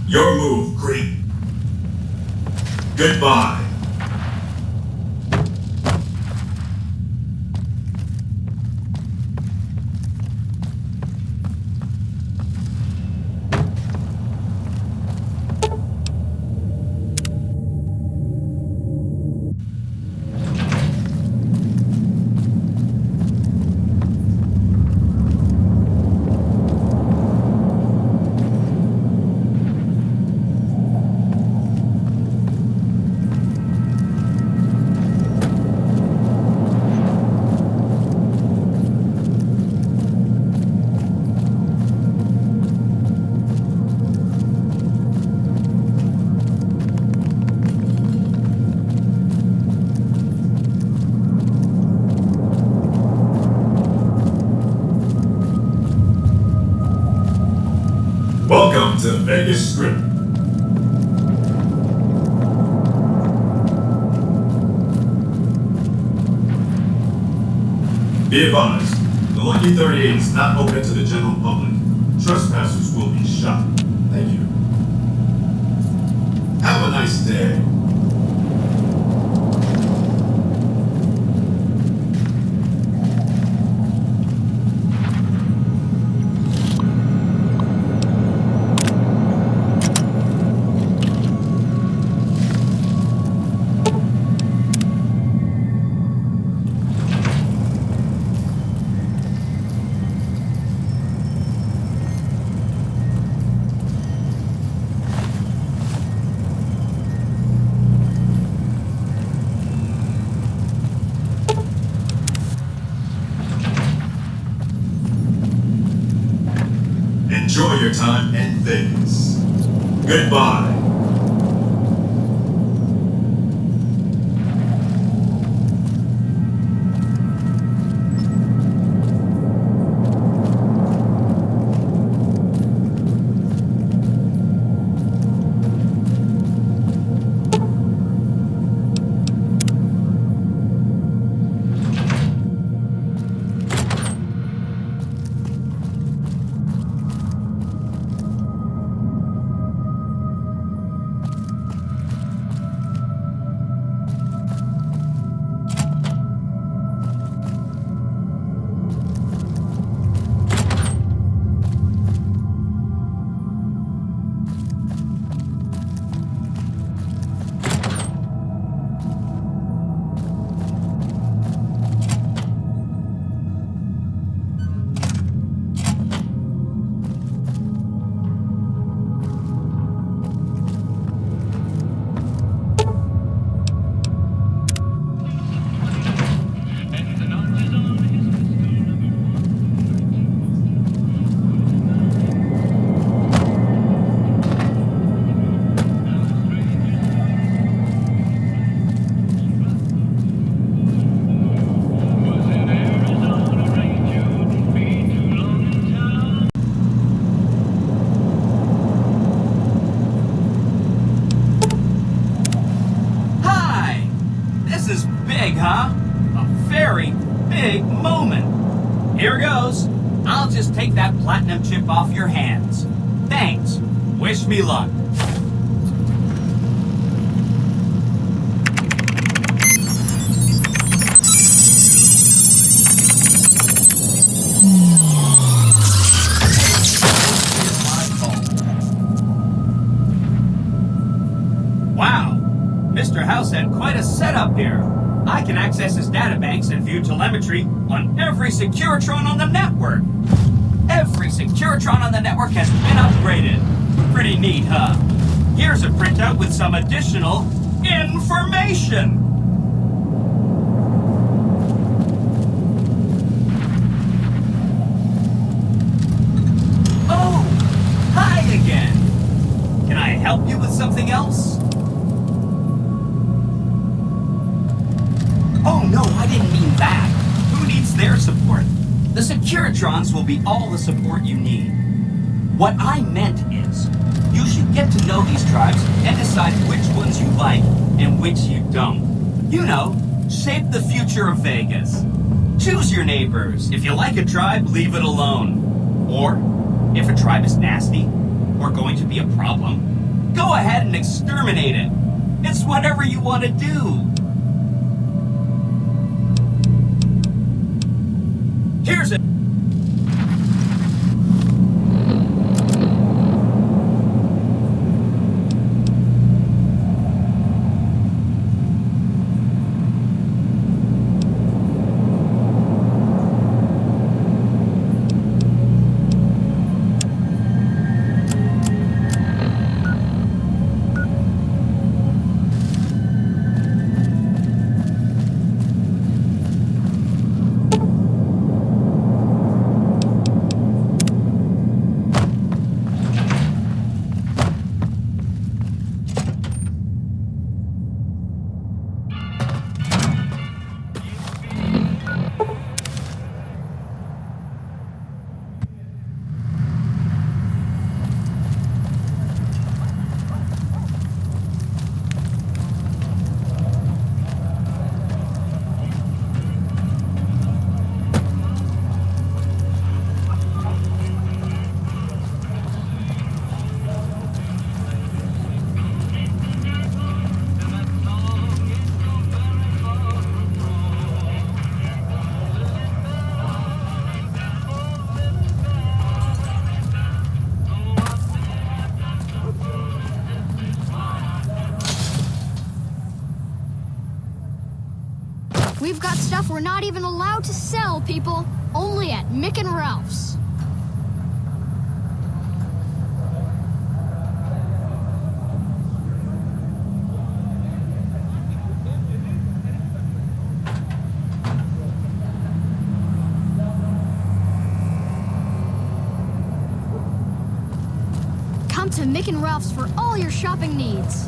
Your move, creep. Goodbye. Welcome to Vegas Strip. Be advised, the Lucky 38 is not open to the general public. Trespassers will be shot. Thank you. Have a nice day. Enjoy your time in Vegas. Goodbye. big, huh? A very big moment. Here goes. I'll just take that platinum chip off your hands. Thanks. Wish me luck. Wow, Mr. House had quite a setup here. I can access his databanks and view telemetry on every Securitron on the network. Every Securitron on the network has been upgraded. Pretty neat, huh? Here's a printout with some additional information. Oh, hi again. Can I help you with something else? Oh no, I didn't mean that. Who needs their support? The Securitrons will be all the support you need. What I meant is, you should get to know these tribes and decide which ones you like and which you don't. You know, shape the future of Vegas. Choose your neighbors. If you like a tribe, leave it alone. Or, if a tribe is nasty, were going to be a problem. Go ahead and exterminate it. It's whatever you want to do. Here's it. We've got stuff we're not even allowed to sell, people. Only at Mick and Ralph's. Come to Mick and Ralph's for all your shopping needs.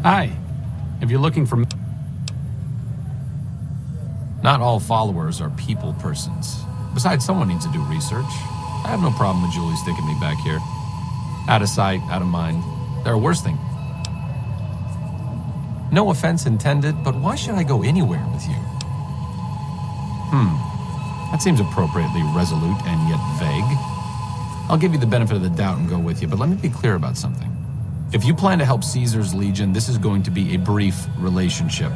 Hi. If you're looking for... Not all followers are people persons. Besides, someone needs to do research. I have no problem with Julie sticking me back here. Out of sight, out of mind. There are worse things. No offense intended, but why should I go anywhere with you? That seems appropriately resolute and yet vague. I'll give you the benefit of the doubt and go with you, but let me be clear about something. If you plan to help Caesar's Legion, this is going to be a brief relationship.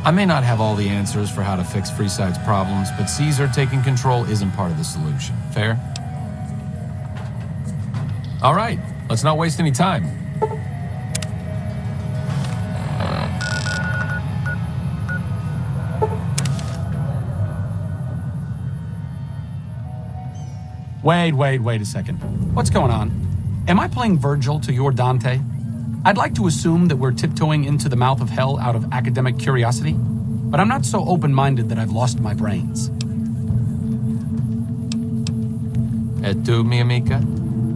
I may not have all the answers for how to fix Freeside's problems, but Caesar taking control isn't part of the solution. Fair? All right, let's not waste any time. Wait a second. What's going on? Am I playing Virgil to your Dante? I'd like to assume that we're tiptoeing into the mouth of hell out of academic curiosity, but I'm not so open-minded that I've lost my brains. Et tu, mi amica?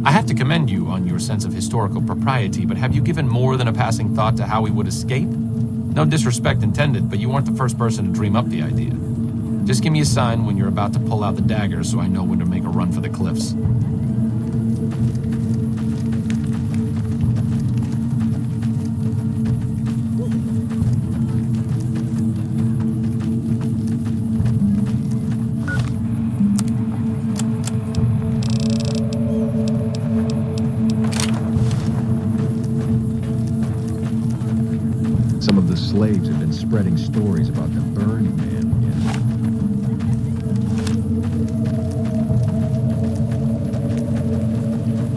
I have to commend you on your sense of historical propriety, but have you given more than a passing thought to how we would escape? No disrespect intended, but you weren't the first person to dream up the idea. Just give me a sign when you're about to pull out the dagger so I know when to make a run for the cliffs. Some of the slaves have been spreading stories about the Burn Man.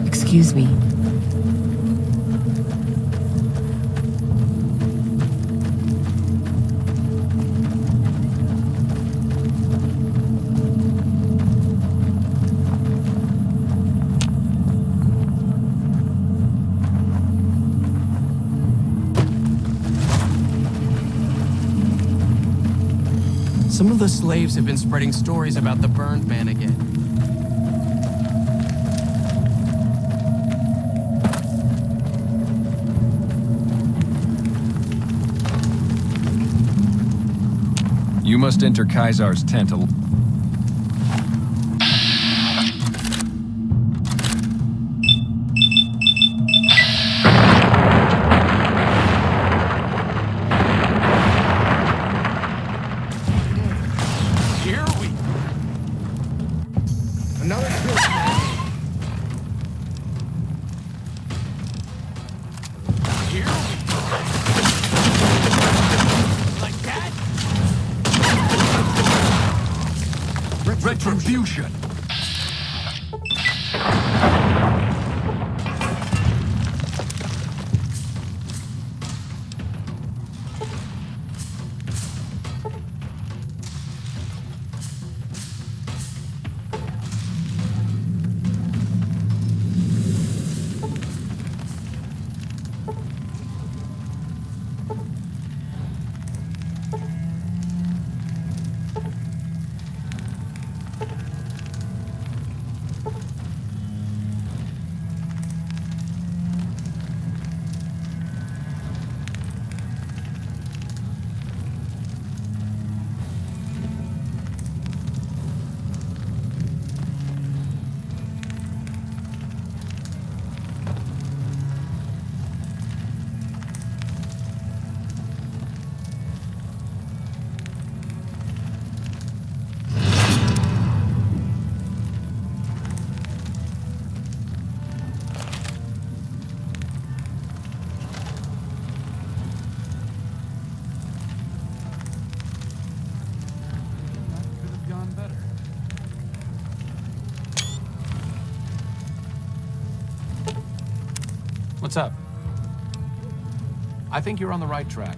Excuse me. Some of the slaves have been spreading stories about the Burned Man again. You must enter Kaisar's tent alone. Retribution! What's up? I think you're on the right track.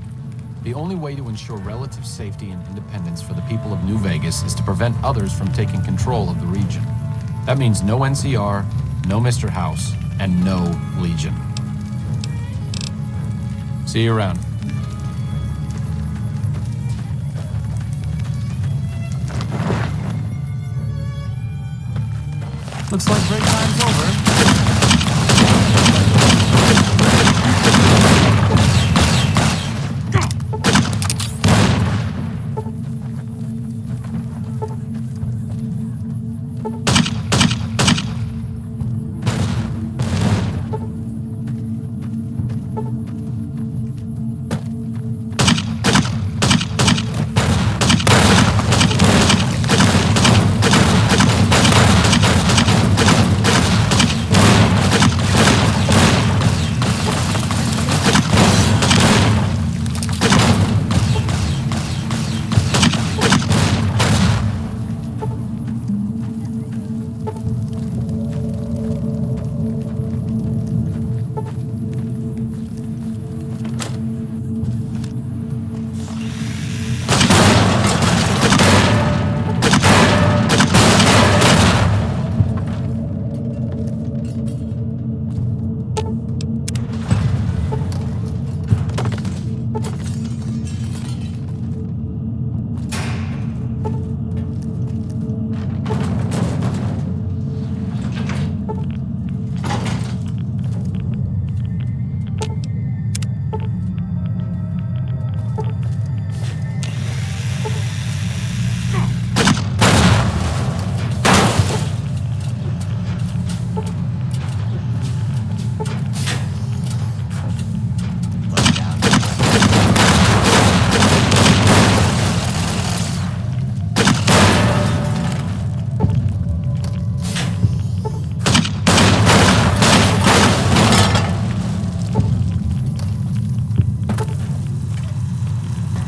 The only way to ensure relative safety and independence for the people of New Vegas is to prevent others from taking control of the region. That means no NCR, no Mr. House, and no Legion. See you around. Looks like break time's over.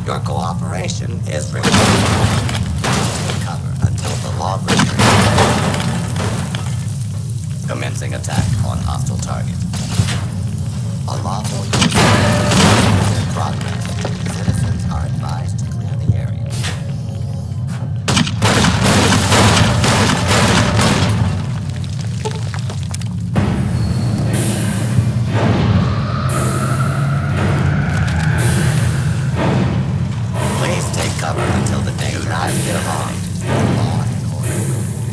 Your cooperation is required. Take cover until the lawbreaker is commencing attack on hostile target. A lawful use is in progress. Citizens are advised to clear the area. Cover until the danger has been alarmed. Law and order will be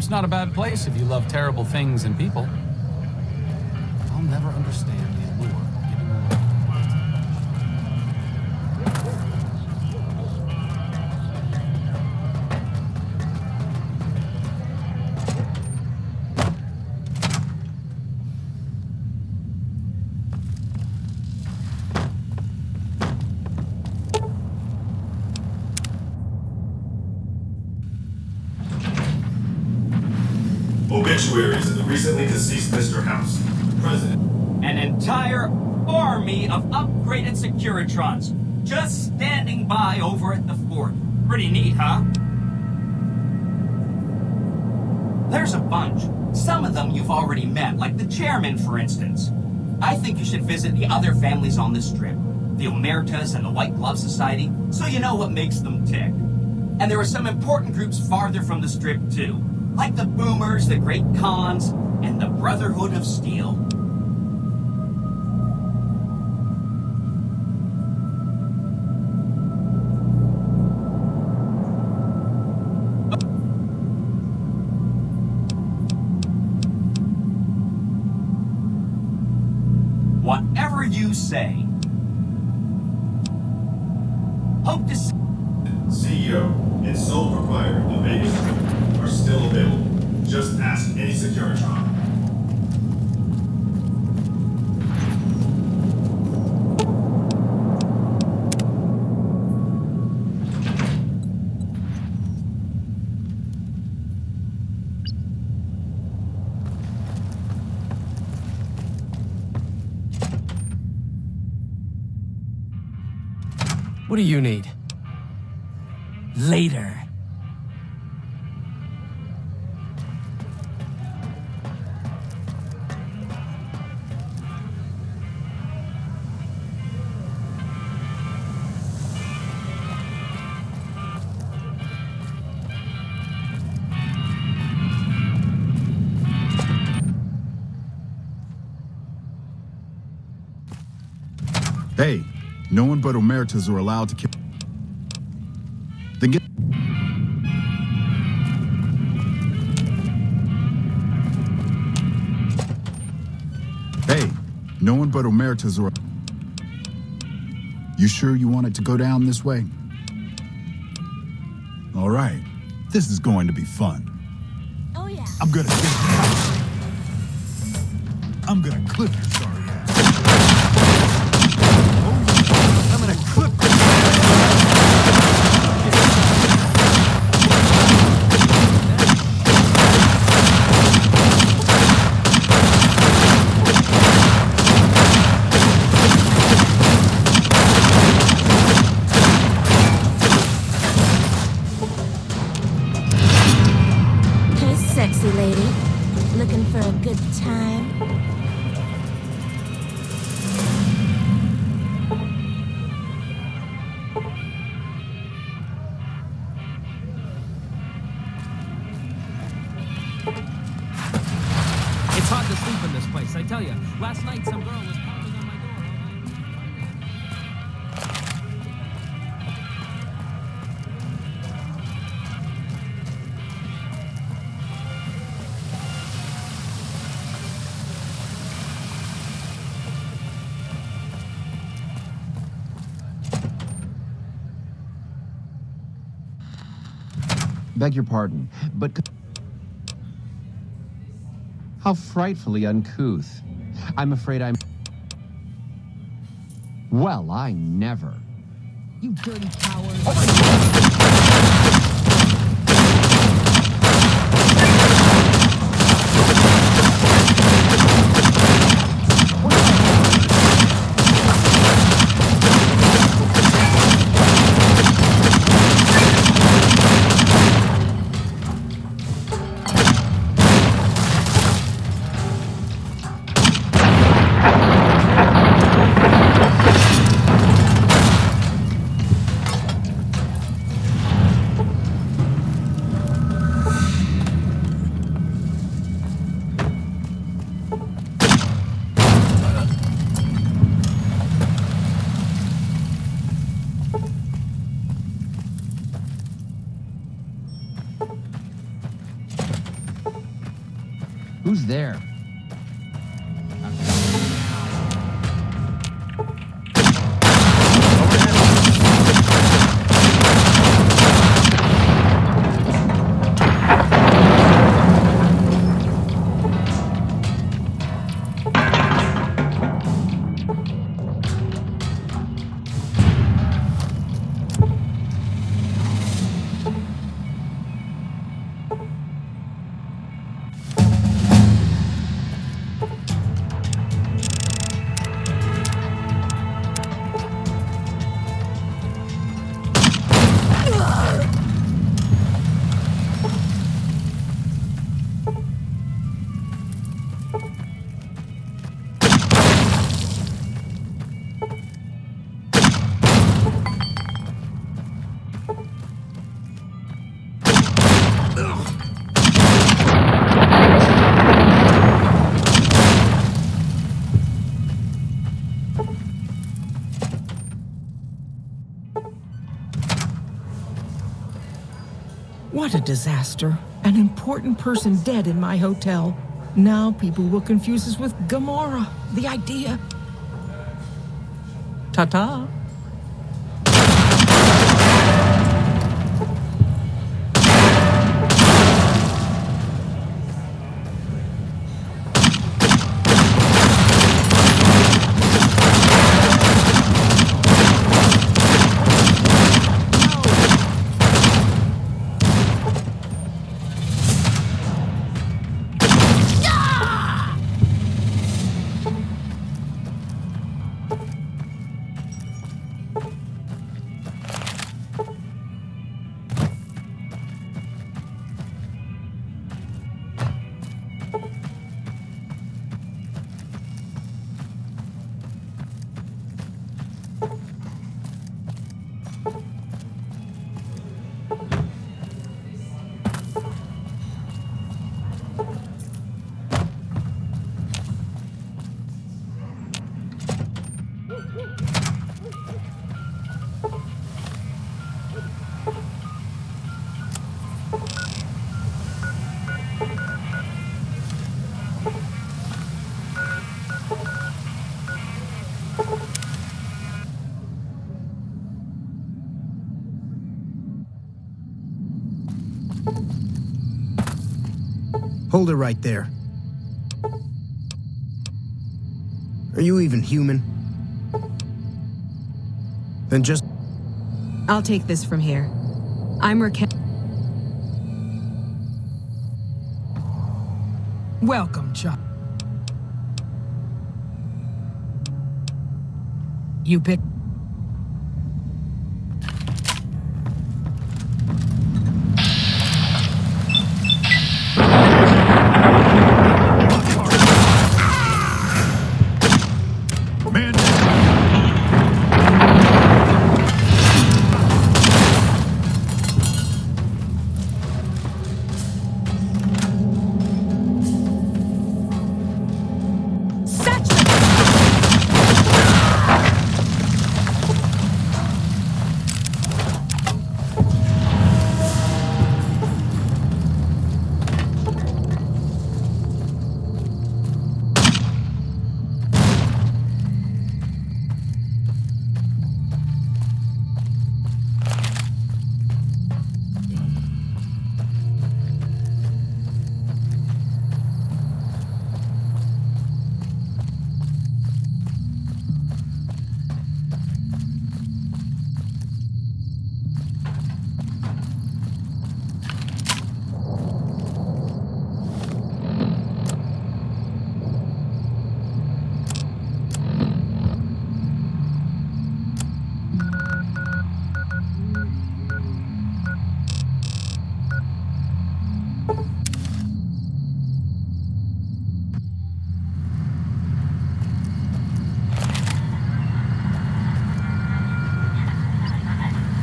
It's not a bad place if you love terrible things and people. I'll never understand the allure of giving away. Obituaries of the recently deceased Mr. House, President. An entire army of upgraded Securitrons just standing by over at the fort. Pretty neat, huh? There's a bunch. Some of them you've already met, like the chairman, for instance. I think you should visit the other families on the strip, the Omertas and the White Glove Society, so you know what makes them tick. And there are some important groups farther from the strip, too, like the Boomers, the Great Khans, and the Brotherhood of Steel. Whatever you say. Hope to see CEO and sole proprietor of Vegas Strip are still available. Just ask any Securitron. What do you need? later. Hey, no one but Omertas are allowed to kill. Then get. Hey, no one but Omertas are. You sure you want it to go down this way? All right, this is going to be fun. Oh yeah. I'm gonna get I'm gonna clip your sorry ass. I'm gonna clip Hey, sexy lady. Looking for a good time? It's hard to sleep in this place, I tell you. Last night, some girl was pounding on my door. Beg your pardon, but... How frightfully uncouth. I'm afraid I'm... Well, I never. You dirty coward. Who's there? What a disaster. An important person dead in my hotel. Now people will confuse us with Gamora. The idea. Ta-ta. Hold it right there. Are you even human? Then just... I'll take this from here. I'm Raquel. Welcome, child. You pick...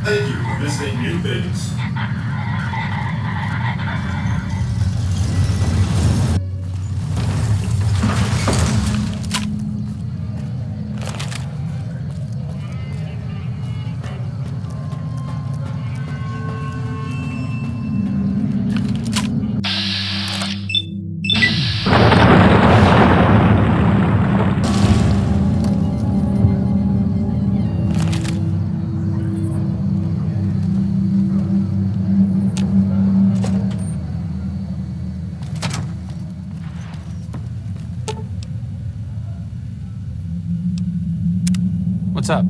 Thank you for visiting New Vegas. What's up?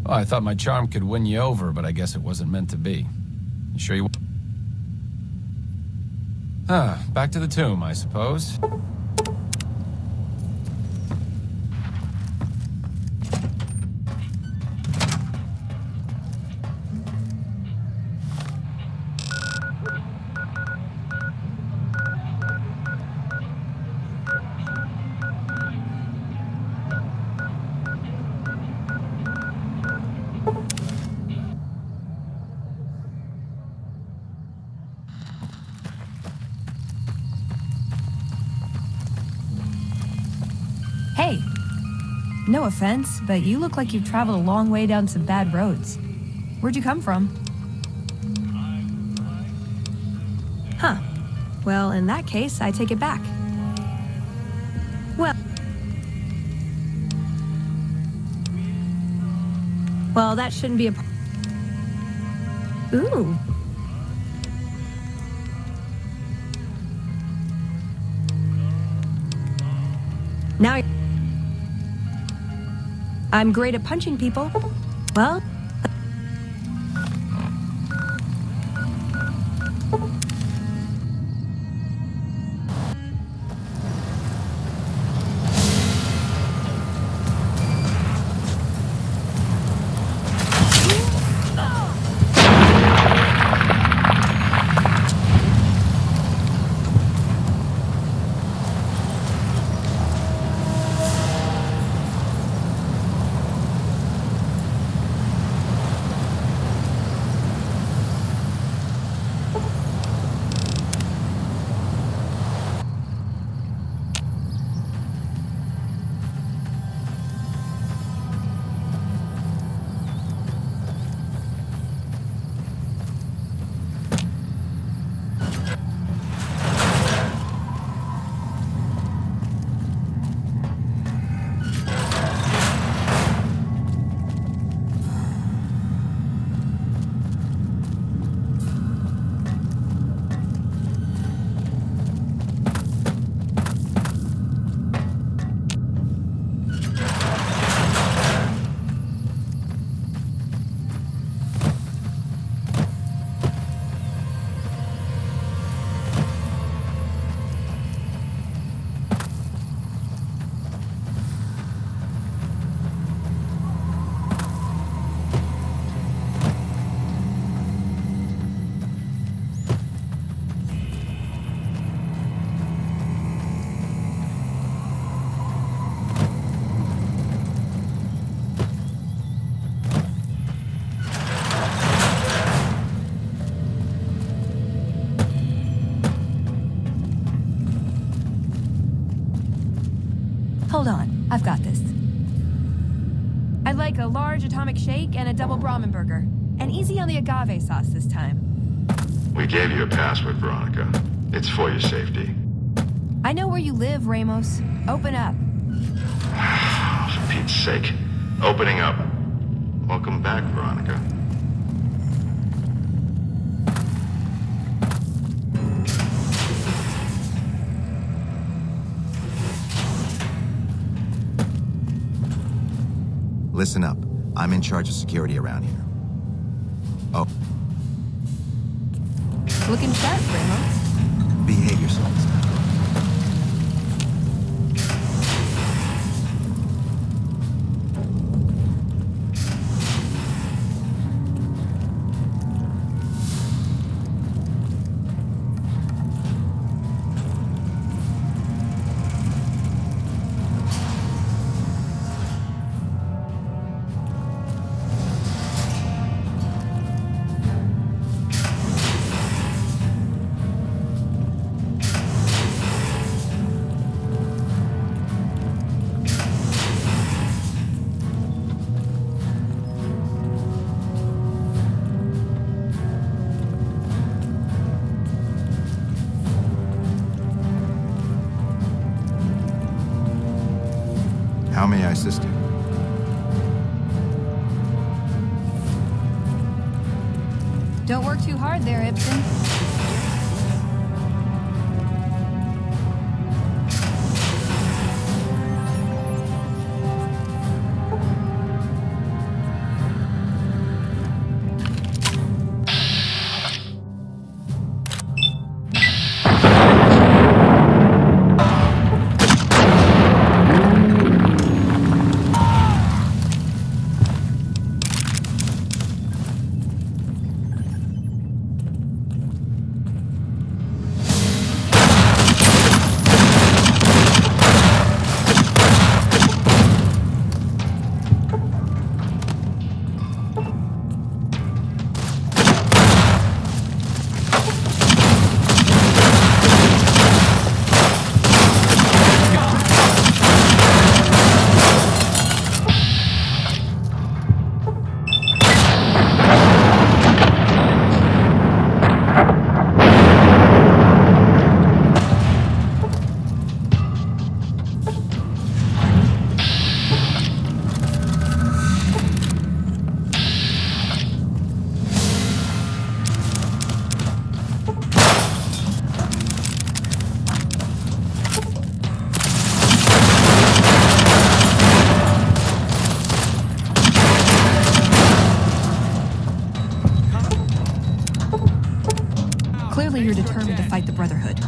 Oh, I thought my charm could win you over, but I guess it wasn't meant to be. You sure you... Back to the tomb, I suppose. Hey, no offense, but you look like you've traveled a long way down some bad roads. Where'd you come from? Huh. Well, in that case, I take it back. Well, that shouldn't be a... Ooh. Now I'm great at punching people. Well... Hold on, I've got this. I'd like a large atomic shake and a double Brahmin burger. And easy on the agave sauce this time. We gave you a password, Veronica. It's for your safety. I know where you live, Ramos. Open up. For Pete's sake. Opening up. Welcome back, Veronica. Listen up. I'm in charge of security around here. Oh. Looking sharp, Ramos. Behave yourselves. may I assist you? Don't work too hard there, Ibsen. Clearly you're determined to fight the Brotherhood.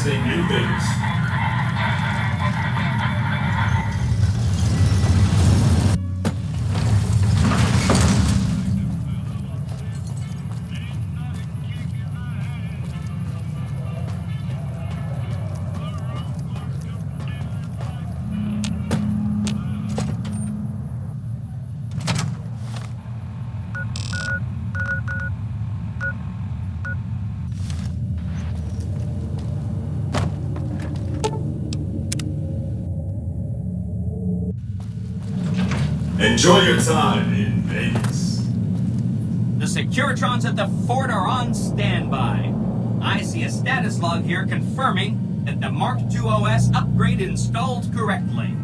Broadcasting in Vegas. Enjoy your time in Vegas. The Securitrons at the fort are on standby. I see a status log here confirming that the Mark II OS upgrade installed correctly.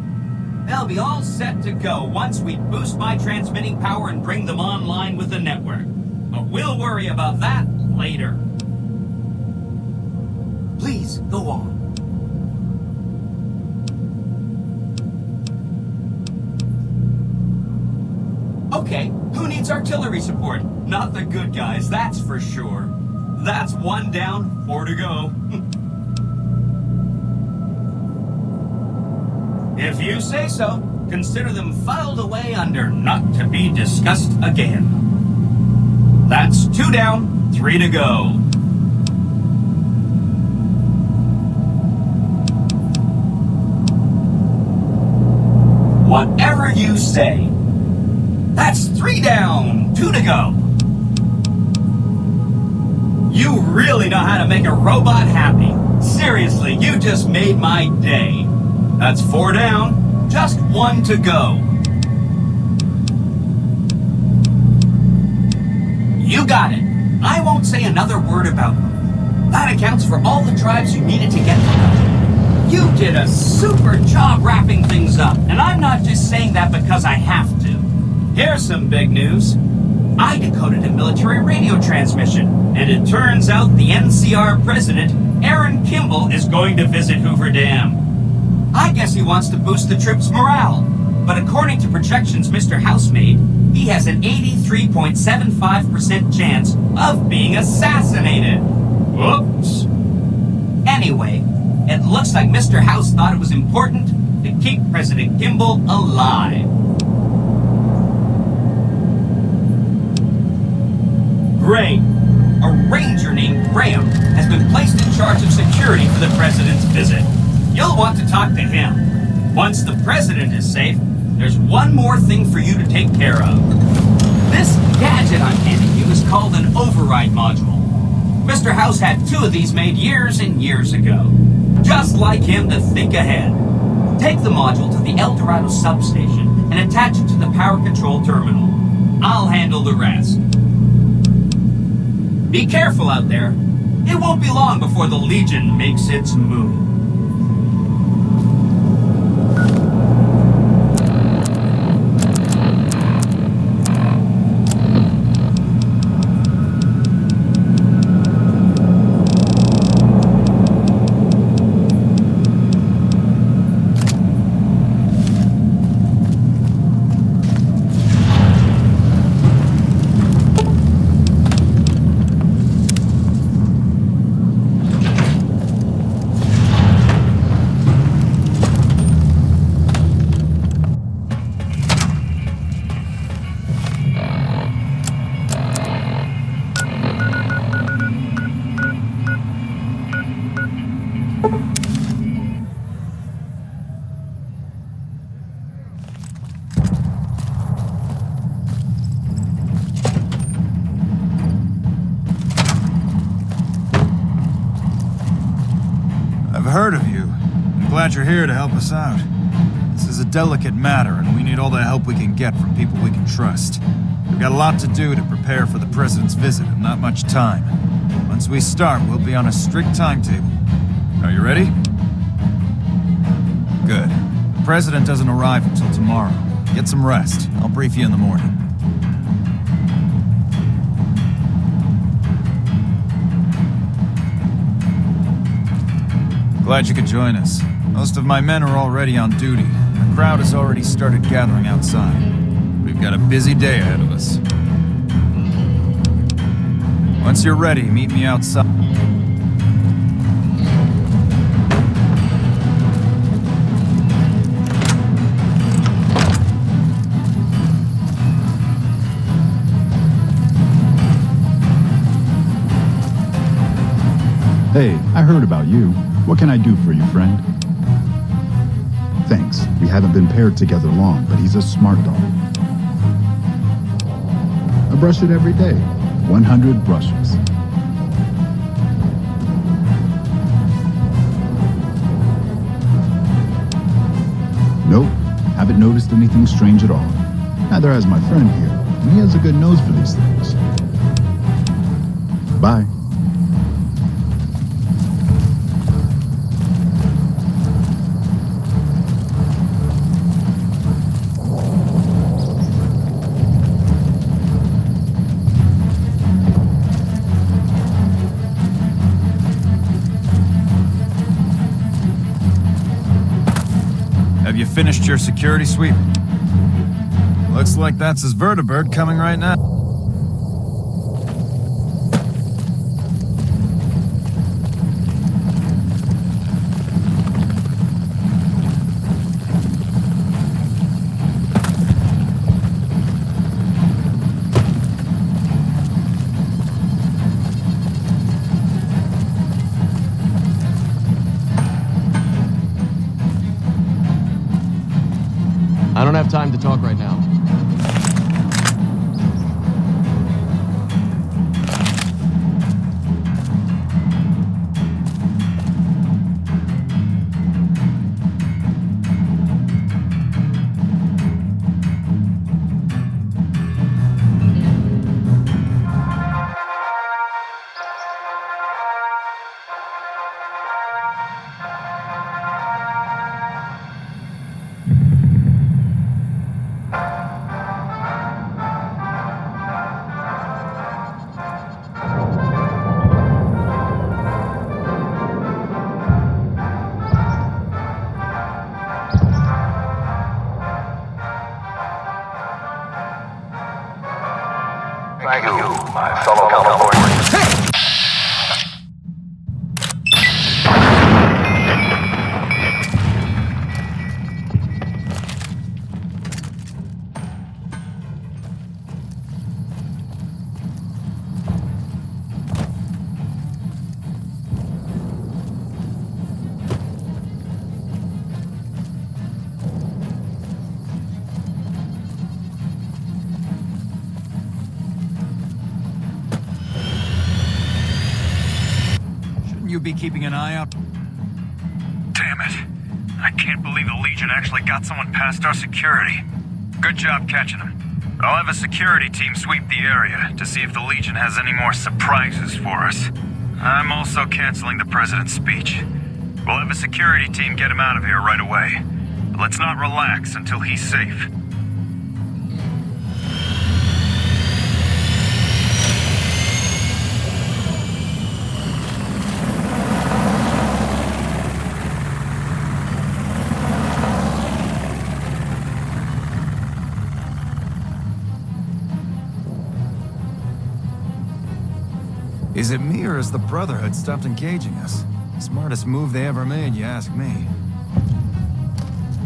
They'll be all set to go once we boost my transmitting power and bring them online with the network. But we'll worry about that later. Please, go on. Okay, who needs artillery support? Not the good guys, that's for sure. That's 1 down, 4 to go. If you say so, consider them filed away under not to be discussed again. That's 2 down, 3 to go. Whatever you say. That's 3 down, 2 to go. You really know how to make a robot happy. Seriously, you just made my day. That's 4 down, just 1 to go. You got it. I won't say another word about them. That accounts for all the drives you needed to get to them. You did a super job wrapping things up, and I'm not just saying that because I have to. Here's some big news. I decoded a military radio transmission, and it turns out the NCR president, Aaron Kimball, is going to visit Hoover Dam. I guess he wants to boost the troops' morale, but according to projections Mr. House made, he has an 83.75% chance of being assassinated. Whoops. Anyway, it looks like Mr. House thought it was important to keep President Kimball alive. Great. A ranger named Graham has been placed in charge of security for the president's visit. You'll want to talk to him. Once the president is safe, there's one more thing for you to take care of. This gadget I'm handing you is called an override module. Mr. House had 2 of these made years and years ago. Just like him to think ahead. Take the module to the El Dorado substation and attach it to the power control terminal. I'll handle the rest. Be careful out there. It won't be long before the Legion makes its move. Heard of you. I'm glad you're here to help us out. This is a delicate matter, and we need all the help we can get from people we can trust. We've got a lot to do to prepare for the president's visit, and not much time. Once we start, we'll be on a strict timetable. Are you ready? Good. The president doesn't arrive until tomorrow. Get some rest. I'll brief you in the morning. Glad you could join us. Most of my men are already on duty. The crowd has already started gathering outside. We've got a busy day ahead of us. Once you're ready, meet me outside. Hey, I heard about you. What can I do for you, friend? Thanks. We haven't been paired together long, but he's a smart dog. I brush it every day. 100 brushes. Nope. Haven't noticed anything strange at all. Neither has my friend here. And he has a good nose for these things. Bye. Have you finished your security sweep? Looks like that's his vertibird coming right now. I don't have time to talk right now. Thank you, my fellow Californians. You be keeping an eye out? Damn it. I can't believe the Legion actually got someone past our security. Good job catching them. I'll have a security team sweep the area to see if the Legion has any more surprises for us. I'm also canceling the President's speech. We'll have a security team get him out of here right away. But let's not relax until he's safe. Is it me or has the Brotherhood stopped engaging us? Smartest move they ever made, you ask me.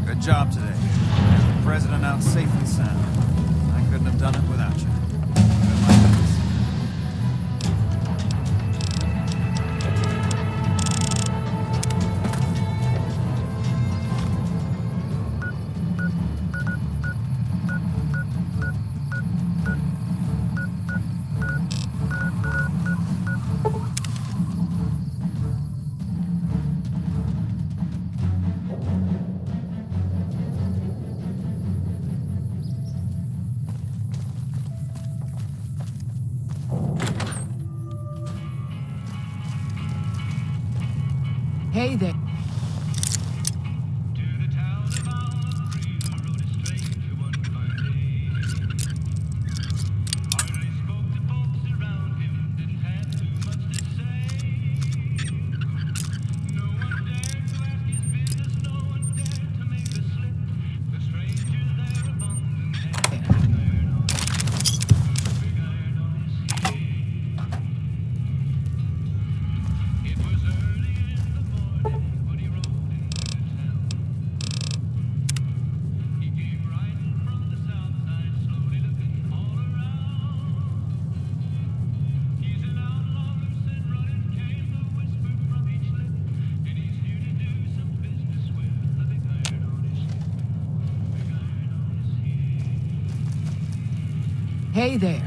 Good job today. Get the President out safe and sound. I couldn't have done it without you. Hey there. Hey there.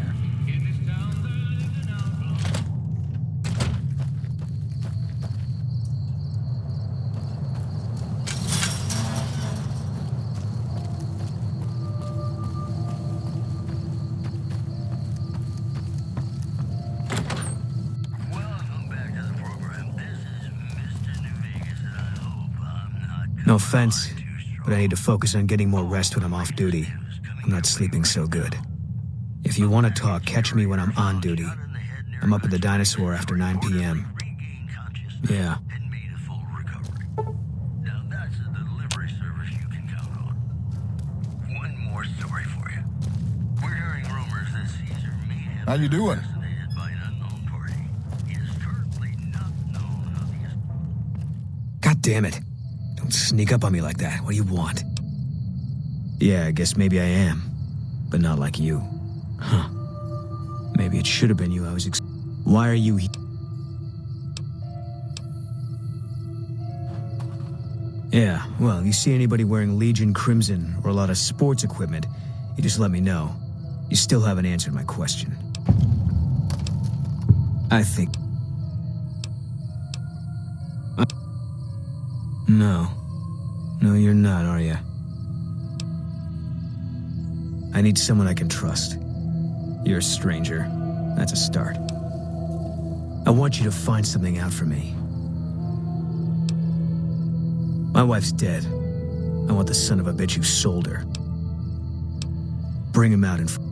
No offense, but I need to focus on getting more rest when I'm off duty. I'm not sleeping so good. If you want to talk, catch me when I'm on duty. I'm up at the dinosaur after 9 p.m. Yeah. How you doing? God damn it. Don't sneak up on me like that. What do you want? Yeah, I guess maybe I am. But not like you. Huh. Maybe it should have been you I was Why are you here? Yeah, well, you see anybody wearing Legion Crimson or a lot of sports equipment, you just let me know. You still haven't answered my question. I think... No. No, you're not, are you? I need someone I can trust. You're a stranger. That's a start. I want you to find something out for me. My wife's dead. I want the son of a bitch who sold her. Bring him out in front.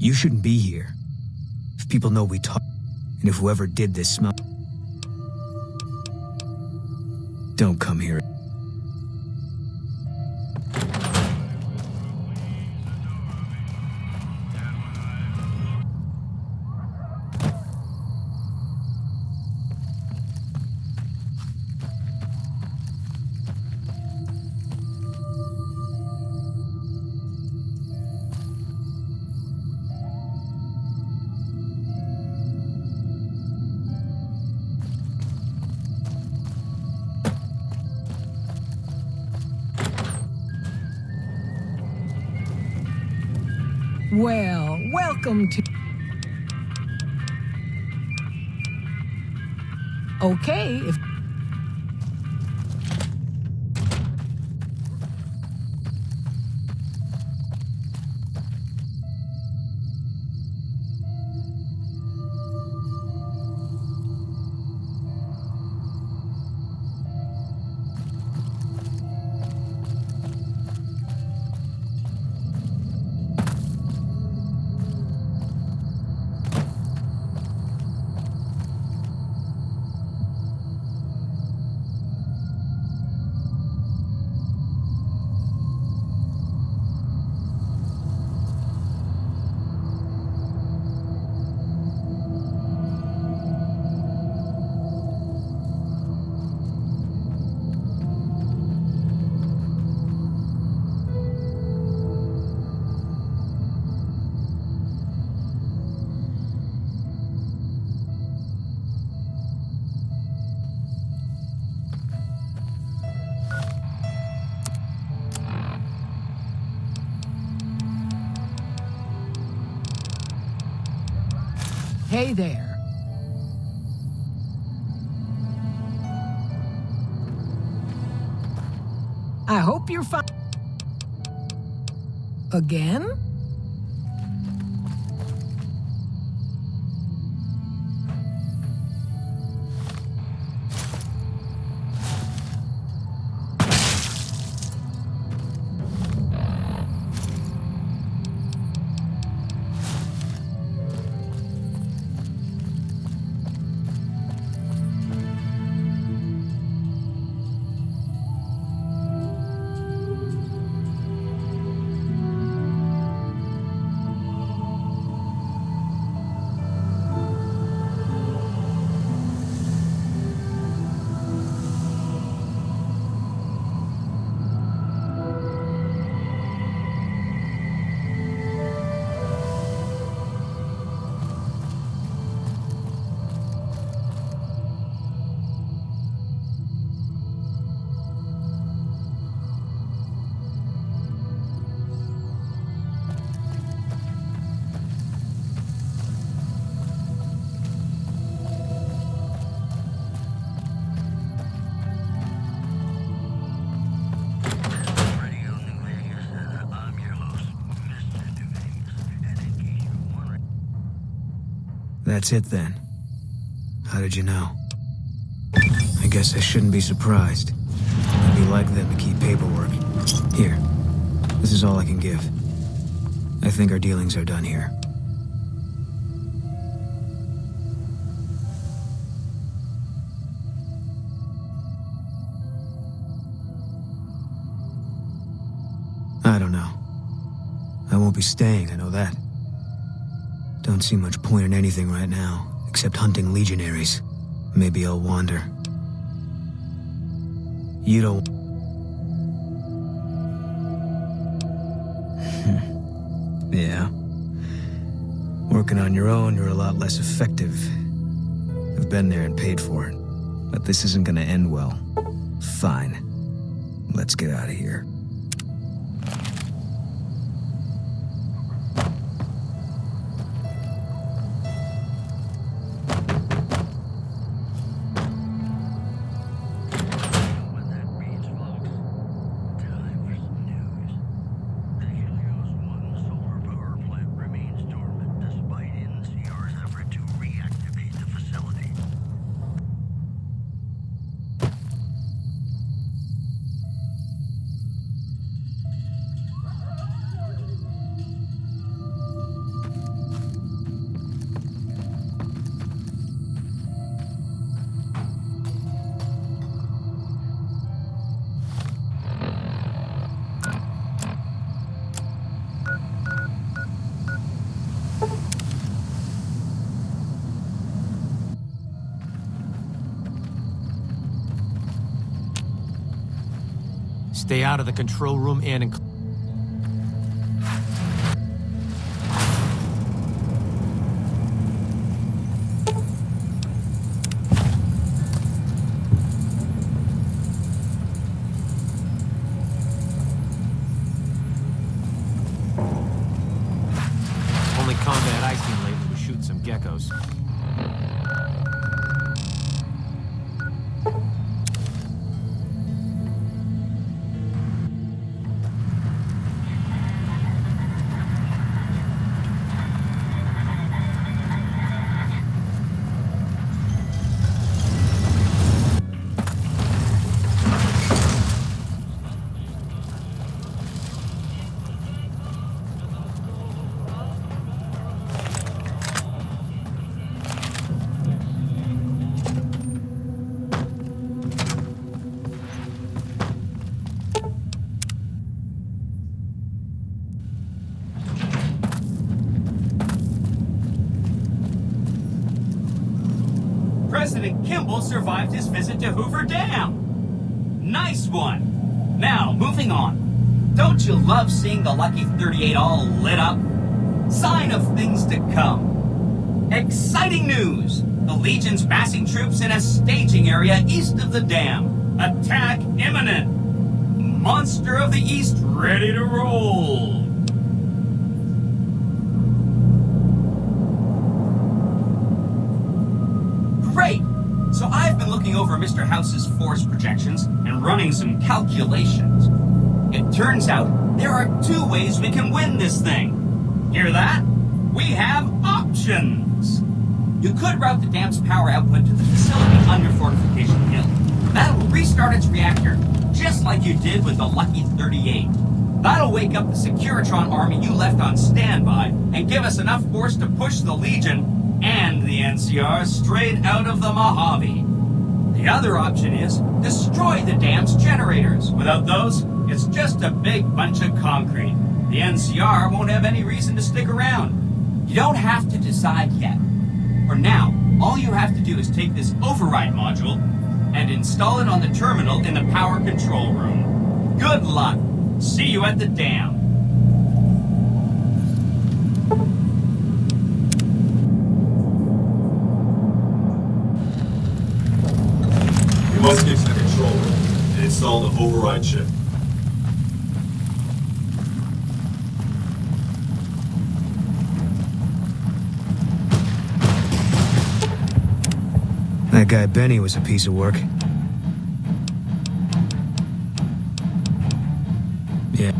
You shouldn't be here. If people know we talk, and if whoever did this smell... Don't come here. Well, welcome to... Okay, if... Hey there. I hope you're fine. Again? That's it then. How did you know? I guess I shouldn't be surprised. It'd be like them to keep paperwork. Here. This is all I can give. I think our dealings are done here. I don't know. I won't be staying, I know that. Don't see much point in anything right now, except hunting legionaries. Maybe I'll wander. You don't... Yeah. Working on your own, you're a lot less effective. I've been there and paid for it. But this isn't gonna end well. Fine. Let's get out of here. Stay out of the control room and... Only combat I've seen lately was shooting some geckos. President Kimball survived his visit to Hoover Dam. Nice one. Now, moving on. Don't you love seeing the Lucky 38 all lit up? Sign of things to come. Exciting news! The Legion's massing troops in a staging area east of the dam. Attack imminent. Monster of the East ready to roll. Great! So I've been looking over Mr. House's force projections and running some calculations. It turns out there are two ways we can win this thing. Hear that? We have options. You could route the dam's power output to the facility under Fortification Hill. That'll restart its reactor, just like you did with the Lucky 38. That'll wake up the Securitron army you left on standby and give us enough force to push the Legion and the NCR straight out of the Mojave. The other option is destroy the dam's generators. Without those, it's just a big bunch of concrete. The NCR won't have any reason to stick around. You don't have to decide yet. For now, all you have to do is take this override module and install it on the terminal in the power control room. Good luck. See you at the dam. You must get to the control room and install the override chip. That guy Benny was a piece of work. Yeah.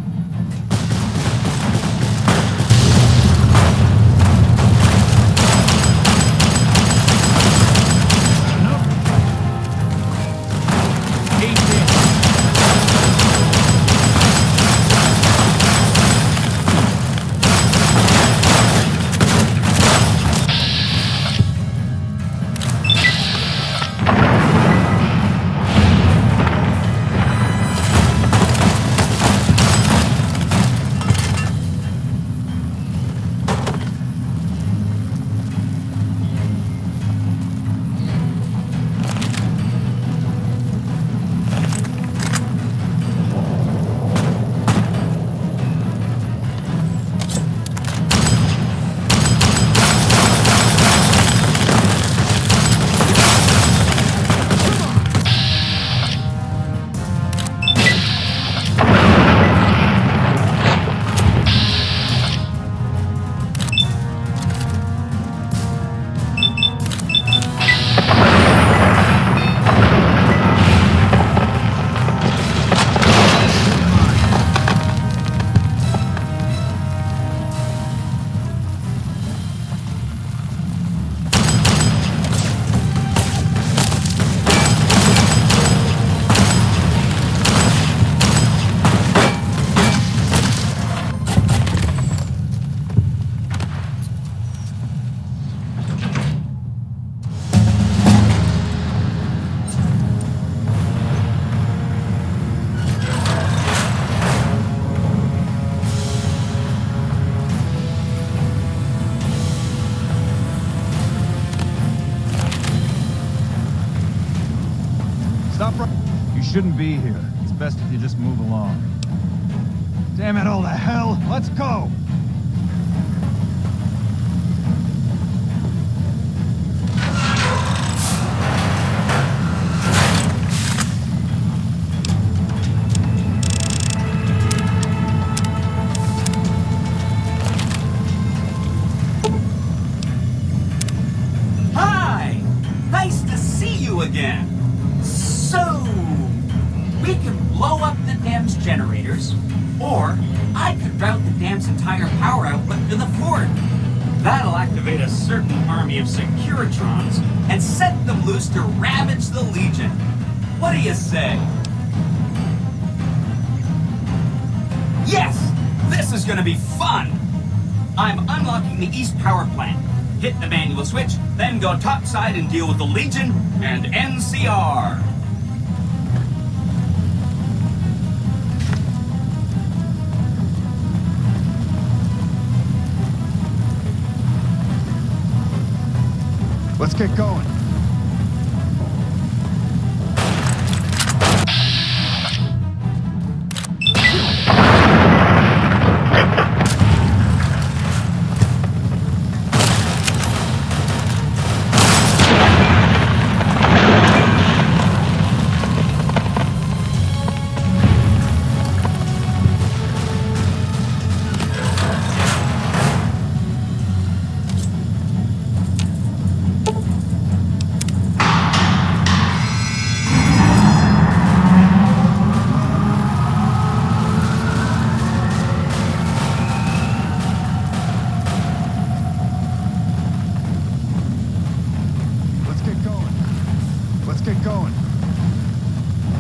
Stop right. You shouldn't be here. It's best if you just move along. Damn it all to hell! Let's go! Hi! Nice to see you again. So, we can blow up the dam's generators, or I could route the dam's entire power output to the fort. That'll activate a certain army of Securitrons and set them loose to ravage the Legion. What do you say? Yes! This is gonna be fun! I'm unlocking the East Power Plant. Hit the manual switch, then go topside and deal with the Legion and NCR. Let's get going.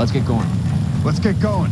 Let's get going. Let's get going.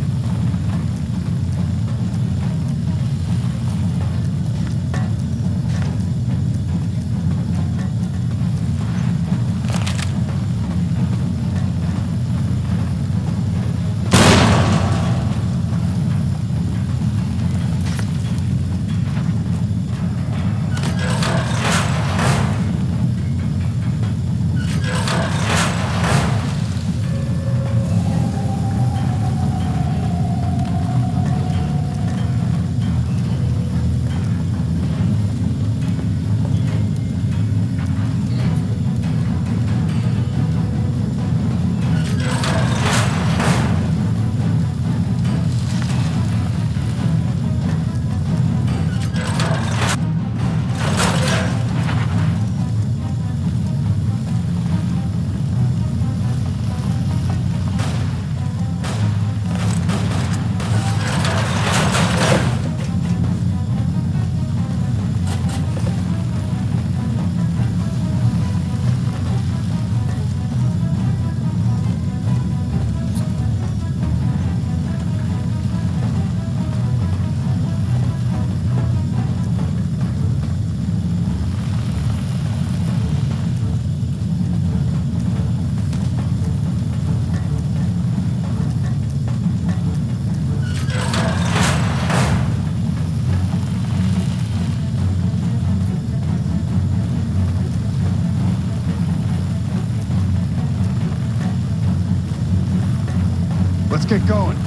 Let's get going.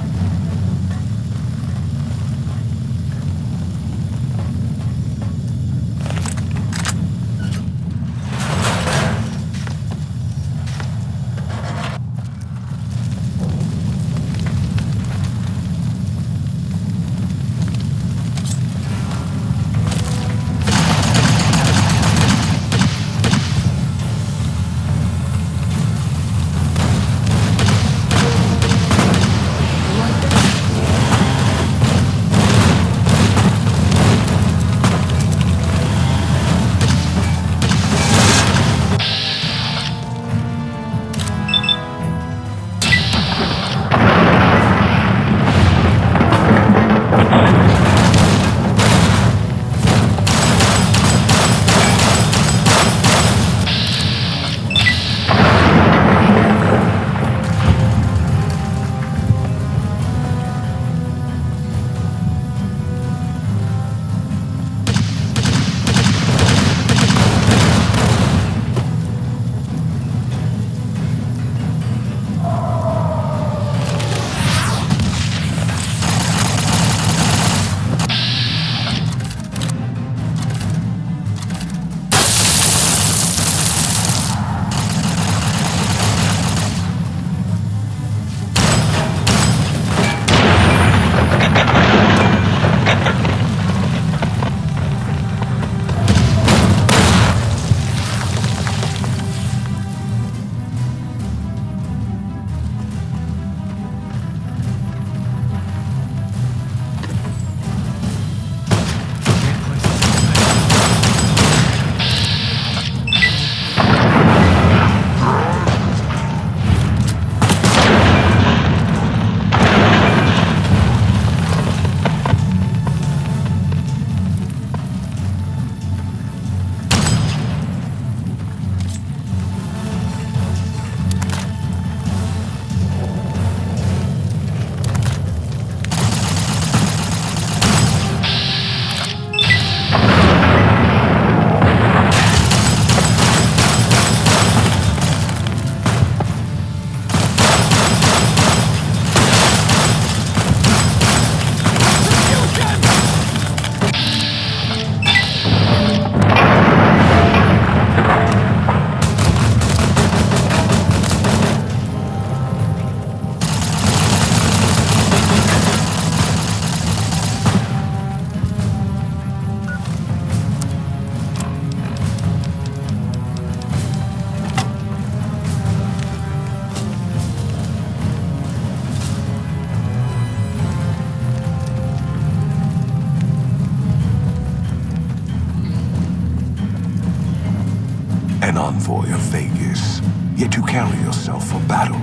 an envoy of Vegas, yet you carry yourself for battle.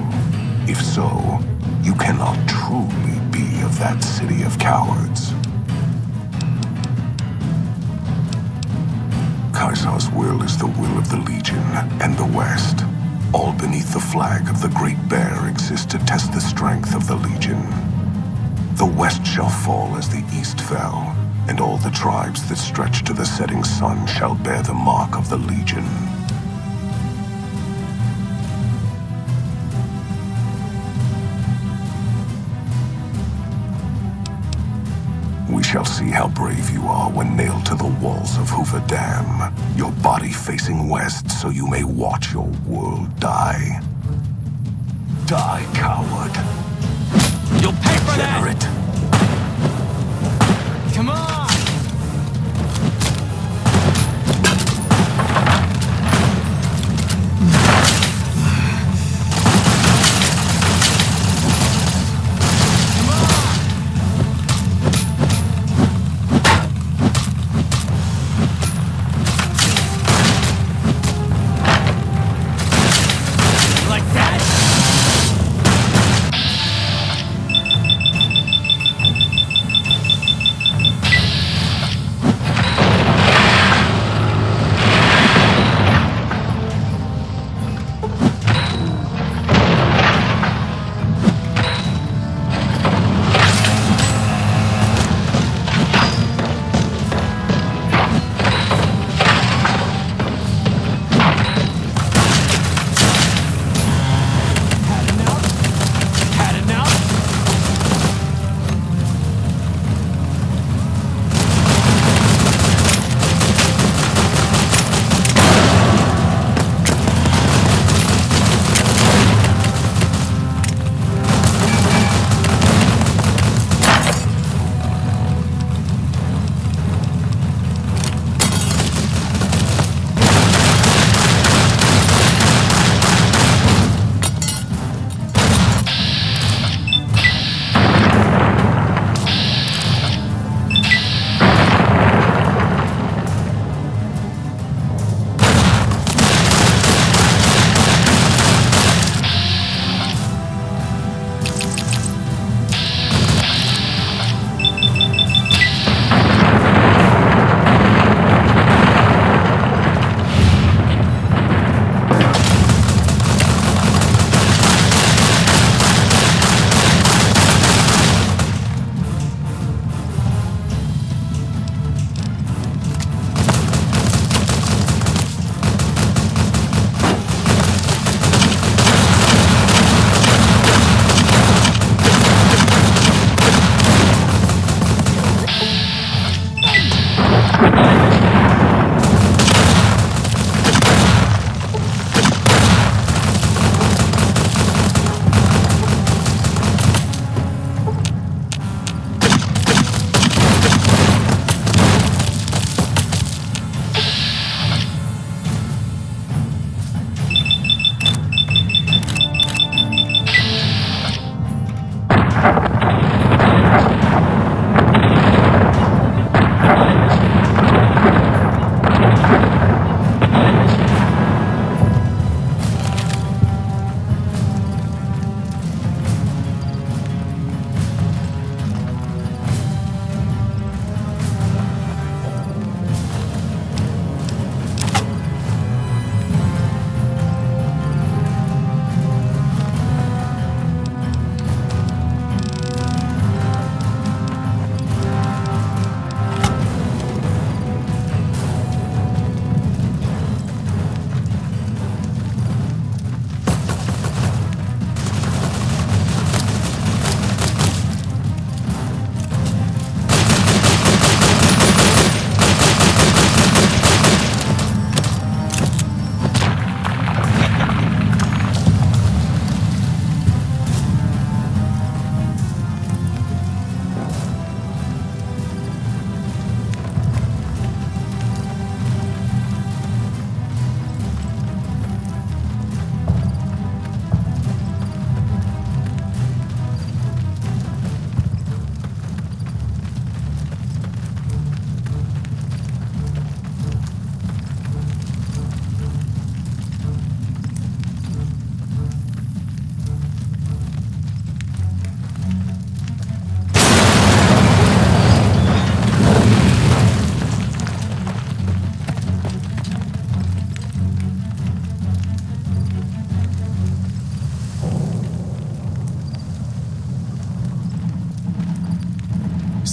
If so, you cannot truly be of that city of cowards. Caesar's will is the will of the Legion and the West. All beneath the flag of the Great Bear exist to test the strength of the Legion. The West shall fall as the East fell, and all the tribes that stretch to the setting sun shall bear the mark of the Legion. We shall see how brave you are when nailed to the walls of Hoover Dam, your body facing west so you may watch your world die. Die, coward. You'll pay for Degenerate. that! Come on!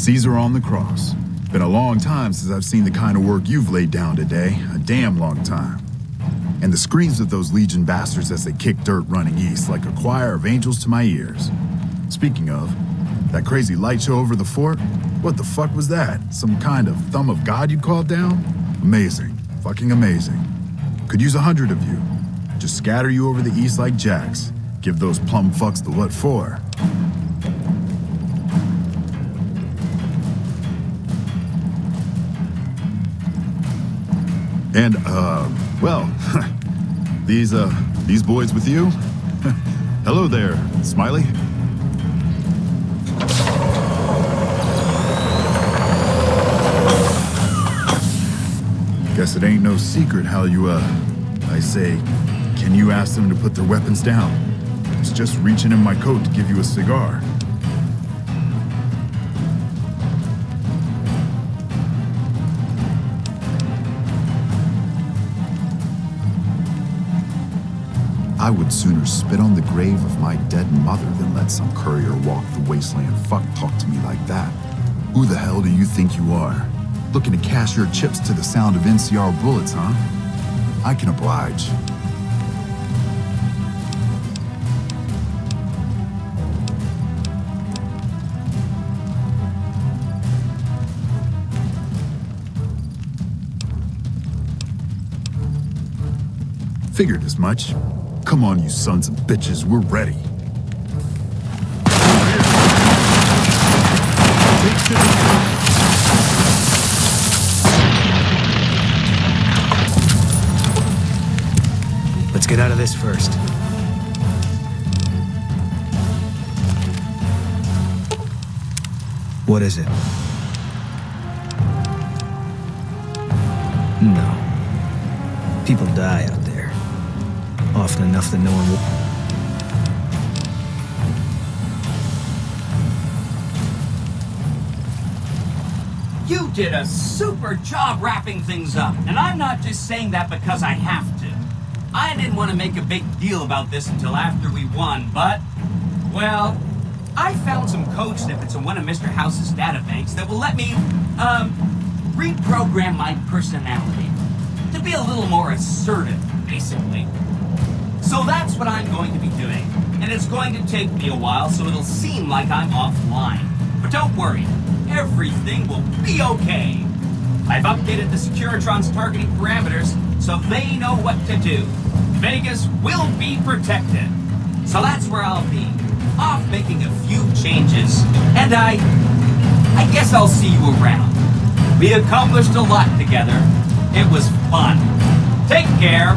Caesar on the cross. Been a long time since I've seen the kind of work you've laid down today. A damn long time. And the screams of those Legion bastards as they kick dirt running east like a choir of angels to my ears. Speaking of, that crazy light show over the fort? What the fuck was that? Some kind of thumb of God you called down? Amazing. Fucking amazing. Could use 100 of you. Just scatter you over the east like jacks. Give those plum fucks the what for. And, well, these boys with you? Hello there, Smiley. Guess it ain't no secret how you, I say, can you ask them to put their weapons down? It's just reaching in my coat to give you a cigar. I would sooner spit on the grave of my dead mother than let some courier walk the wasteland fuck talk to me like that. Who the hell do you think you are? Looking to cash your chips to the sound of NCR bullets, huh? I can oblige. Figured as much. Come on, you sons of bitches, we're ready. Let's get out of this first. What is it? No. People die out there. Often enough that no one will... You did a super job wrapping things up, and I'm not just saying that because I have to. I didn't want to make a big deal about this until after we won, but, well, I found some code snippets in one of Mr. House's databanks that will let me, reprogram my personality to be a little more assertive, basically. So that's what I'm going to be doing, and it's going to take me a while, so it'll seem like I'm offline. But don't worry, everything will be okay. I've updated the Securitron's targeting parameters, so they know what to do. Vegas will be protected. So that's where I'll be, off making a few changes. And I guess I'll see you around. We accomplished a lot together. It was fun. Take care.